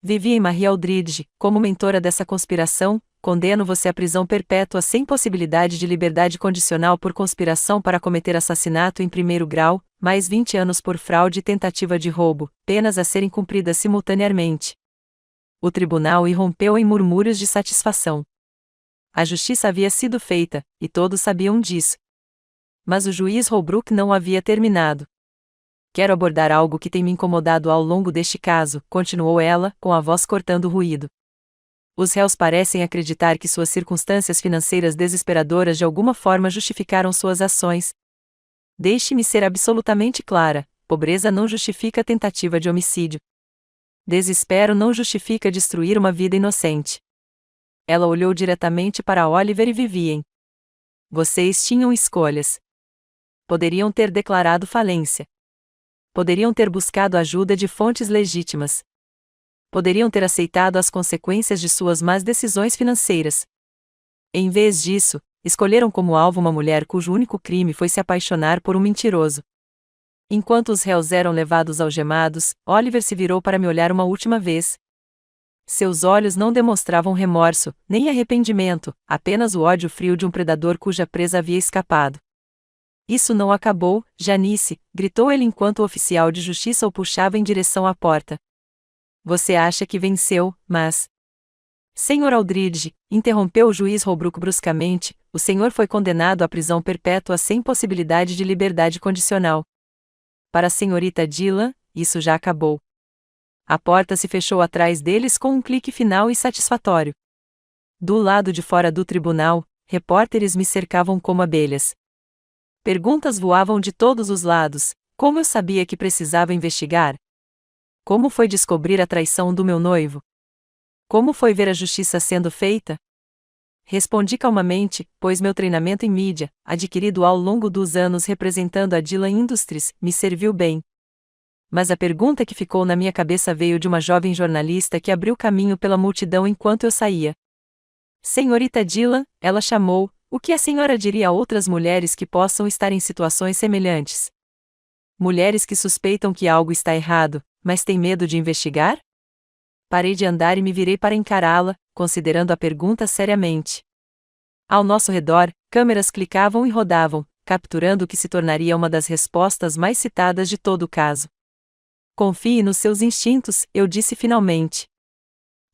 Vivien Marie Aldridge, como mentora dessa conspiração, condeno você à prisão perpétua sem possibilidade de liberdade condicional por conspiração para cometer assassinato em primeiro grau, mais 20 anos por fraude e tentativa de roubo, penas a serem cumpridas simultaneamente. O tribunal irrompeu em murmúrios de satisfação. A justiça havia sido feita, e todos sabiam disso. Mas o juiz Holbrook não havia terminado. Quero abordar algo que tem me incomodado ao longo deste caso, continuou ela, com a voz cortando o ruído. Os réus parecem acreditar que suas circunstâncias financeiras desesperadoras de alguma forma justificaram suas ações. Deixe-me ser absolutamente clara: pobreza não justifica tentativa de homicídio. Desespero não justifica destruir uma vida inocente. Ela olhou diretamente para Oliver e Vivien. Vocês tinham escolhas. Poderiam ter declarado falência. Poderiam ter buscado ajuda de fontes legítimas. Poderiam ter aceitado as consequências de suas más decisões financeiras. Em vez disso, escolheram como alvo uma mulher cujo único crime foi se apaixonar por um mentiroso. Enquanto os réus eram levados algemados, Oliver se virou para me olhar uma última vez. Seus olhos não demonstravam remorso, nem arrependimento, apenas o ódio frio de um predador cuja presa havia escapado. Isso não acabou, Janice, gritou ele enquanto o oficial de justiça o puxava em direção à porta. Você acha que venceu, mas... Senhor Aldridge, interrompeu o juiz Holbrook bruscamente, o senhor foi condenado à prisão perpétua sem possibilidade de liberdade condicional. Para a senhorita Dillon, isso já acabou. A porta se fechou atrás deles com um clique final e satisfatório. Do lado de fora do tribunal, repórteres me cercavam como abelhas. Perguntas voavam de todos os lados. Como eu sabia que precisava investigar? Como foi descobrir a traição do meu noivo? Como foi ver a justiça sendo feita? Respondi calmamente, pois meu treinamento em mídia, adquirido ao longo dos anos representando a Dillon Industries, me serviu bem. Mas a pergunta que ficou na minha cabeça veio de uma jovem jornalista que abriu caminho pela multidão enquanto eu saía. Senhorita Dillon, ela chamou, o que a senhora diria a outras mulheres que possam estar em situações semelhantes? Mulheres que suspeitam que algo está errado, mas têm medo de investigar? Parei de andar e me virei para encará-la, considerando a pergunta seriamente. Ao nosso redor, câmeras clicavam e rodavam, capturando o que se tornaria uma das respostas mais citadas de todo o caso. Confie nos seus instintos, eu disse finalmente.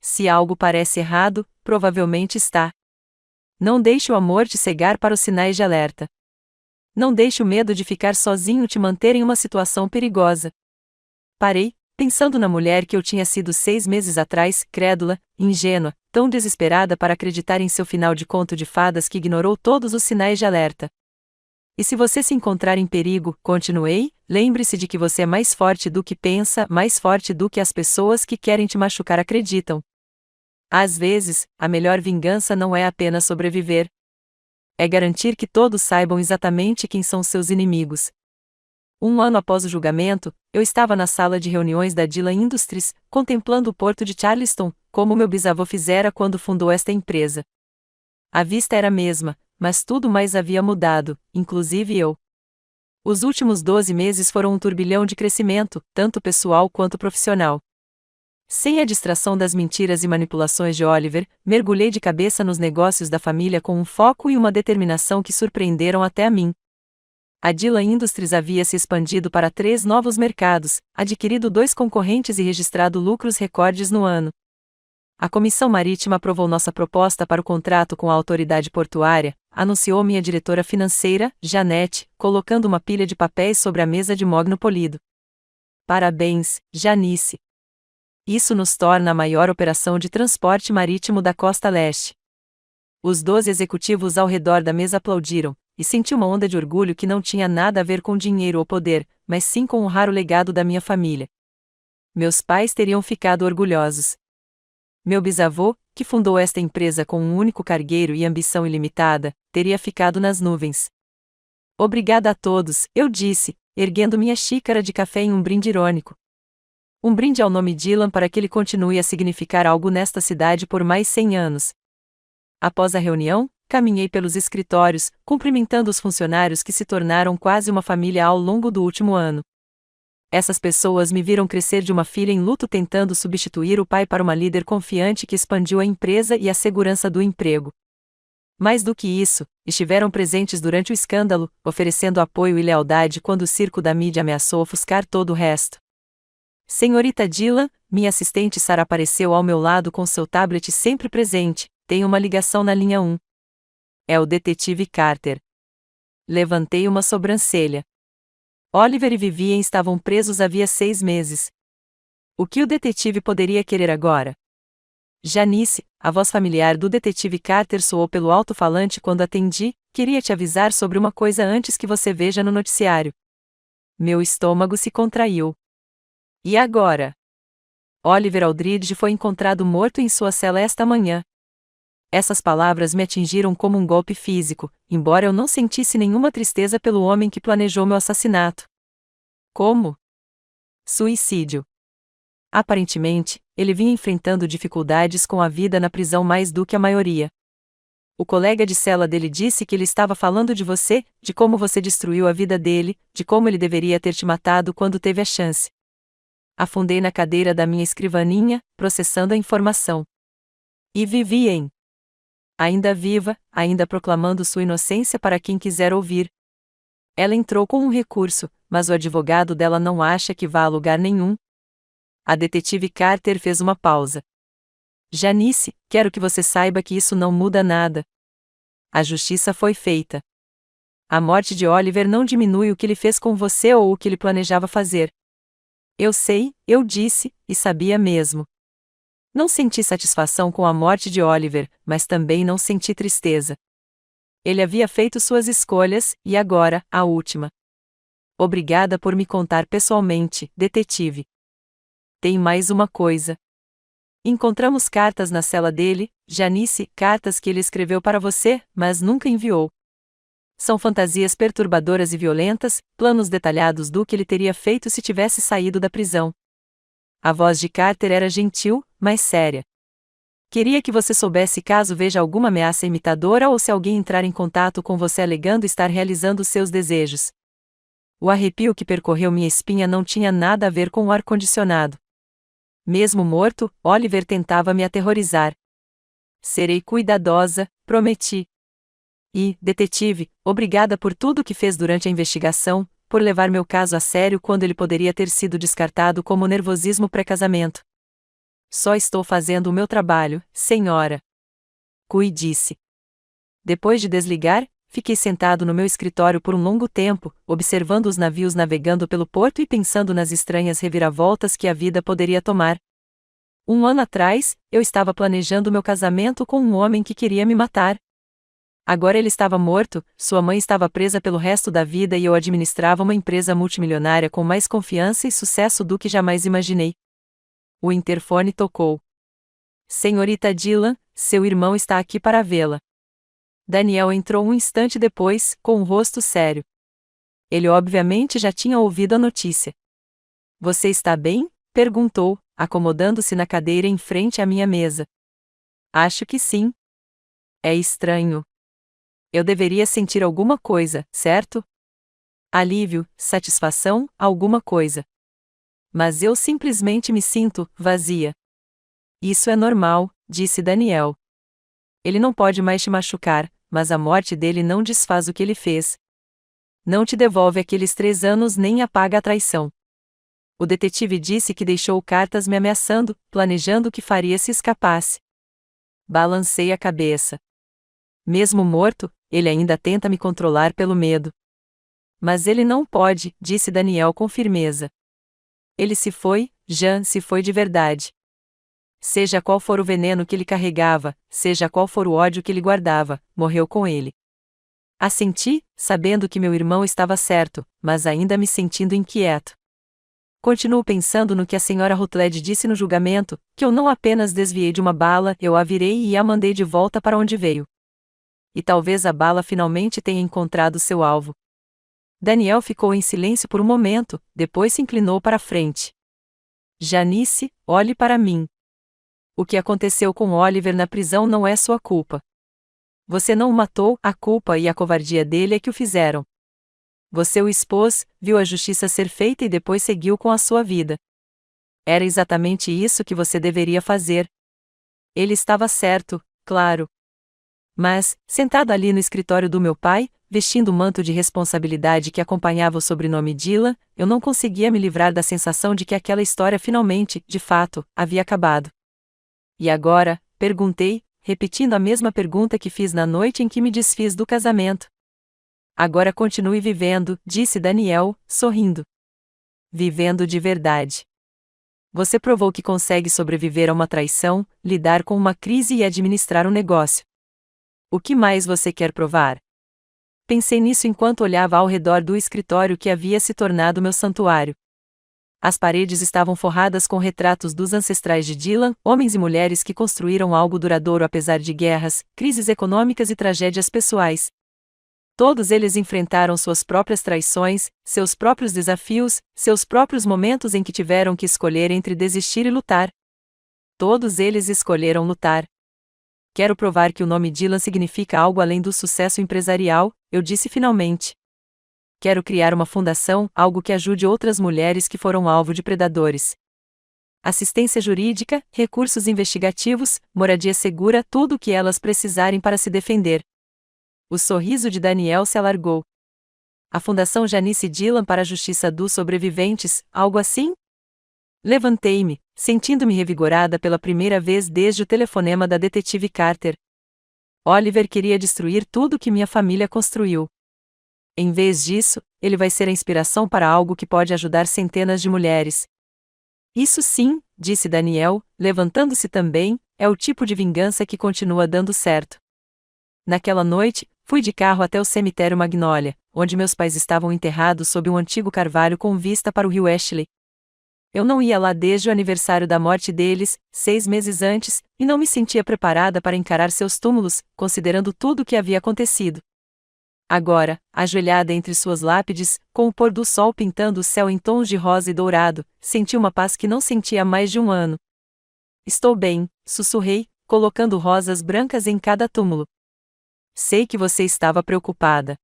Se algo parece errado, provavelmente está. Não deixe o amor te cegar para os sinais de alerta. Não deixe o medo de ficar sozinho te manter em uma situação perigosa. Parei, pensando na mulher que eu tinha sido 6 meses atrás, crédula, ingênua, tão desesperada para acreditar em seu final de conto de fadas que ignorou todos os sinais de alerta. E se você se encontrar em perigo, continuei, lembre-se de que você é mais forte do que pensa, mais forte do que as pessoas que querem te machucar acreditam. Às vezes, a melhor vingança não é apenas sobreviver. É garantir que todos saibam exatamente quem são seus inimigos. 1 ano após o julgamento, eu estava na sala de reuniões da Dillon Industries, contemplando o porto de Charleston, como meu bisavô fizera quando fundou esta empresa. A vista era a mesma, mas tudo mais havia mudado, inclusive eu. Os últimos 12 meses foram um turbilhão de crescimento, tanto pessoal quanto profissional. Sem a distração das mentiras e manipulações de Oliver, mergulhei de cabeça nos negócios da família com um foco e uma determinação que surpreenderam até a mim. A Dillon Industries havia se expandido para 3 novos mercados, adquirido 2 concorrentes e registrado lucros recordes no ano. A Comissão Marítima aprovou nossa proposta para o contrato com a autoridade portuária, anunciou minha diretora financeira, Janete, colocando uma pilha de papéis sobre a mesa de mogno polido. Parabéns, Janice. Isso nos torna a maior operação de transporte marítimo da costa leste. Os 12 executivos ao redor da mesa aplaudiram, e senti uma onda de orgulho que não tinha nada a ver com dinheiro ou poder, mas sim com o raro legado da minha família. Meus pais teriam ficado orgulhosos. Meu bisavô, que fundou esta empresa com um único cargueiro e ambição ilimitada, teria ficado nas nuvens. Obrigada a todos, eu disse, erguendo minha xícara de café em um brinde irônico. Um brinde ao nome Dylan para que ele continue a significar algo nesta cidade por mais 100 anos. Após a reunião, caminhei pelos escritórios, cumprimentando os funcionários que se tornaram quase uma família ao longo do último ano. Essas pessoas me viram crescer de uma filha em luto tentando substituir o pai para uma líder confiante que expandiu a empresa e a segurança do emprego. Mais do que isso, estiveram presentes durante o escândalo, oferecendo apoio e lealdade quando o circo da mídia ameaçou ofuscar todo o resto. Senhorita Dylan, minha assistente Sarah apareceu ao meu lado com seu tablet sempre presente. Tem uma ligação na linha 1. É o detetive Carter. Levantei uma sobrancelha. Oliver e Vivian estavam presos havia 6 meses. O que o detetive poderia querer agora? Janice, a voz familiar do detetive Carter soou pelo alto-falante quando atendi. Queria te avisar sobre uma coisa antes que você veja no noticiário. Meu estômago se contraiu. E agora? Oliver Aldridge foi encontrado morto em sua cela esta manhã. Essas palavras me atingiram como um golpe físico, embora eu não sentisse nenhuma tristeza pelo homem que planejou meu assassinato. Como? Suicídio. Aparentemente, ele vinha enfrentando dificuldades com a vida na prisão mais do que a maioria. O colega de cela dele disse que ele estava falando de você, de como você destruiu a vida dele, de como ele deveria ter te matado quando teve a chance. Afundei na cadeira da minha escrivaninha, processando a informação. E Vivian. Ainda viva, ainda proclamando sua inocência para quem quiser ouvir. Ela entrou com um recurso, mas o advogado dela não acha que vá a lugar nenhum. A detetive Carter fez uma pausa. Janice, quero que você saiba que isso não muda nada. A justiça foi feita. A morte de Oliver não diminui o que ele fez com você ou o que ele planejava fazer. Eu sei, eu disse, e sabia mesmo. Não senti satisfação com a morte de Oliver, mas também não senti tristeza. Ele havia feito suas escolhas, e agora, a última. Obrigada por me contar pessoalmente, detetive. Tem mais uma coisa. Encontramos cartas na cela dele, Janice, cartas que ele escreveu para você, mas nunca enviou. São fantasias perturbadoras e violentas, planos detalhados do que ele teria feito se tivesse saído da prisão. A voz de Carter era gentil, mas séria. Queria que você soubesse caso veja alguma ameaça imitadora ou se alguém entrar em contato com você alegando estar realizando seus desejos. O arrepio que percorreu minha espinha não tinha nada a ver com o ar-condicionado. Mesmo morto, Oliver tentava me aterrorizar. Serei cuidadosa, prometi. E, detetive, obrigada por tudo que fez durante a investigação, por levar meu caso a sério quando ele poderia ter sido descartado como nervosismo pré-casamento. Só estou fazendo o meu trabalho, senhora. Cui disse. Depois de desligar, fiquei sentado no meu escritório por um longo tempo, observando os navios navegando pelo porto e pensando nas estranhas reviravoltas que a vida poderia tomar. 1 ano atrás, eu estava planejando meu casamento com um homem que queria me matar. Agora ele estava morto, sua mãe estava presa pelo resto da vida e eu administrava uma empresa multimilionária com mais confiança e sucesso do que jamais imaginei. O interfone tocou. Senhorita Dylan, seu irmão está aqui para vê-la. Daniel entrou um instante depois, com um rosto sério. Ele obviamente já tinha ouvido a notícia. Você está bem? Perguntou, acomodando-se na cadeira em frente à minha mesa. Acho que sim. É estranho. Eu deveria sentir alguma coisa, certo? Alívio, satisfação, alguma coisa. Mas eu simplesmente me sinto vazia. Isso é normal, disse Daniel. Ele não pode mais te machucar, mas a morte dele não desfaz o que ele fez. Não te devolve aqueles 3 anos nem apaga a traição. O detetive disse que deixou cartas me ameaçando, planejando o que faria se escapasse. Balancei a cabeça. Mesmo morto, ele ainda tenta me controlar pelo medo. Mas ele não pode, disse Daniel com firmeza. Ele se foi, Jean se foi de verdade. Seja qual for o veneno que ele carregava, seja qual for o ódio que ele guardava, morreu com ele. Assenti, sabendo que meu irmão estava certo, mas ainda me sentindo inquieto. Continuo pensando no que a senhora Rutledge disse no julgamento, que eu não apenas desviei de uma bala, eu a virei e a mandei de volta para onde veio. E talvez a bala finalmente tenha encontrado seu alvo. Daniel ficou em silêncio por um momento, depois se inclinou para a frente. Janice, olhe para mim. O que aconteceu com Oliver na prisão não é sua culpa. Você não o matou, a culpa e a covardia dele é que o fizeram. Você o expôs, viu a justiça ser feita e depois seguiu com a sua vida. Era exatamente isso que você deveria fazer. Ele estava certo, claro. Mas, sentado ali no escritório do meu pai, vestindo o manto de responsabilidade que acompanhava o sobrenome Dylan, eu não conseguia me livrar da sensação de que aquela história finalmente, de fato, havia acabado. E agora? Perguntei, repetindo a mesma pergunta que fiz na noite em que me desfiz do casamento. Agora continue vivendo, disse Daniel, sorrindo. Vivendo de verdade. Você provou que consegue sobreviver a uma traição, lidar com uma crise e administrar um negócio. O que mais você quer provar? Pensei nisso enquanto olhava ao redor do escritório que havia se tornado meu santuário. As paredes estavam forradas com retratos dos ancestrais de Dylan, homens e mulheres que construíram algo duradouro apesar de guerras, crises econômicas e tragédias pessoais. Todos eles enfrentaram suas próprias traições, seus próprios desafios, seus próprios momentos em que tiveram que escolher entre desistir e lutar. Todos eles escolheram lutar. Quero provar que o nome Dylan significa algo além do sucesso empresarial, eu disse finalmente. Quero criar uma fundação, algo que ajude outras mulheres que foram alvo de predadores. Assistência jurídica, recursos investigativos, moradia segura, tudo o que elas precisarem para se defender. O sorriso de Daniel se alargou. A Fundação Janice Dylan para a Justiça dos Sobreviventes, algo assim? Levantei-me, sentindo-me revigorada pela primeira vez desde o telefonema da detetive Carter. Oliver queria destruir tudo que minha família construiu. Em vez disso, ele vai ser a inspiração para algo que pode ajudar centenas de mulheres. Isso sim, disse Daniel, levantando-se também, é o tipo de vingança que continua dando certo. Naquela noite, fui de carro até o cemitério Magnolia, onde meus pais estavam enterrados sob um antigo carvalho com vista para o rio Ashley. Eu não ia lá desde o aniversário da morte deles, 6 meses antes, e não me sentia preparada para encarar seus túmulos, considerando tudo o que havia acontecido. Agora, ajoelhada entre suas lápides, com o pôr do sol pintando o céu em tons de rosa e dourado, senti uma paz que não sentia há mais de um ano. Estou bem, sussurrei, colocando rosas brancas em cada túmulo. Sei que você estava preocupada.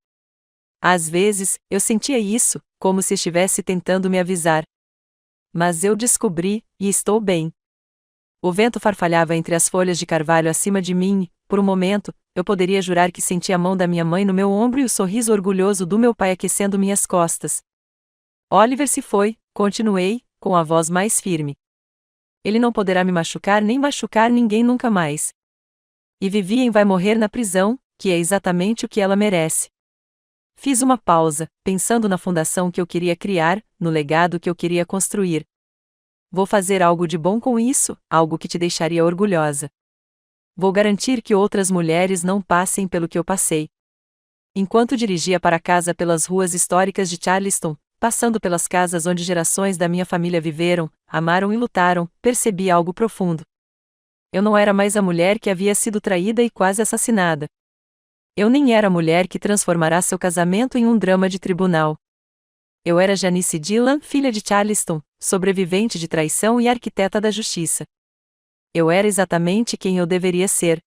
Às vezes, eu sentia isso, como se estivesse tentando me avisar. Mas eu descobri, e estou bem. O vento farfalhava entre as folhas de carvalho acima de mim, e, por um momento, eu poderia jurar que senti a mão da minha mãe no meu ombro e o sorriso orgulhoso do meu pai aquecendo minhas costas. Oliver se foi, continuei, com a voz mais firme. Ele não poderá me machucar nem machucar ninguém nunca mais. E Vivian vai morrer na prisão, que é exatamente o que ela merece. Fiz uma pausa, pensando na fundação que eu queria criar, no legado que eu queria construir. Vou fazer algo de bom com isso, algo que te deixaria orgulhosa. Vou garantir que outras mulheres não passem pelo que eu passei. Enquanto dirigia para casa pelas ruas históricas de Charleston, passando pelas casas onde gerações da minha família viveram, amaram e lutaram, percebi algo profundo. Eu não era mais a mulher que havia sido traída e quase assassinada. Eu nem era a mulher que transformará seu casamento em um drama de tribunal. Eu era Janice Dylan, filha de Charleston, sobrevivente de traição e arquiteta da justiça. Eu era exatamente quem eu deveria ser.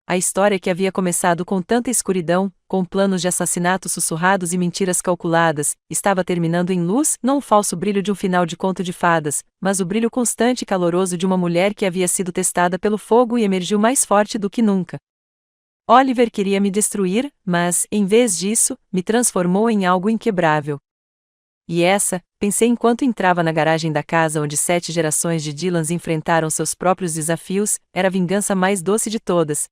A história que havia começado com tanta escuridão, com planos de assassinato sussurrados e mentiras calculadas, estava terminando em luz, não o falso brilho de um final de conto de fadas, mas o brilho constante e caloroso de uma mulher que havia sido testada pelo fogo e emergiu mais forte do que nunca. Oliver queria me destruir, mas, em vez disso, me transformou em algo inquebrável. E essa, pensei enquanto entrava na garagem da casa onde 7 gerações de Dylans enfrentaram seus próprios desafios, era a vingança mais doce de todas,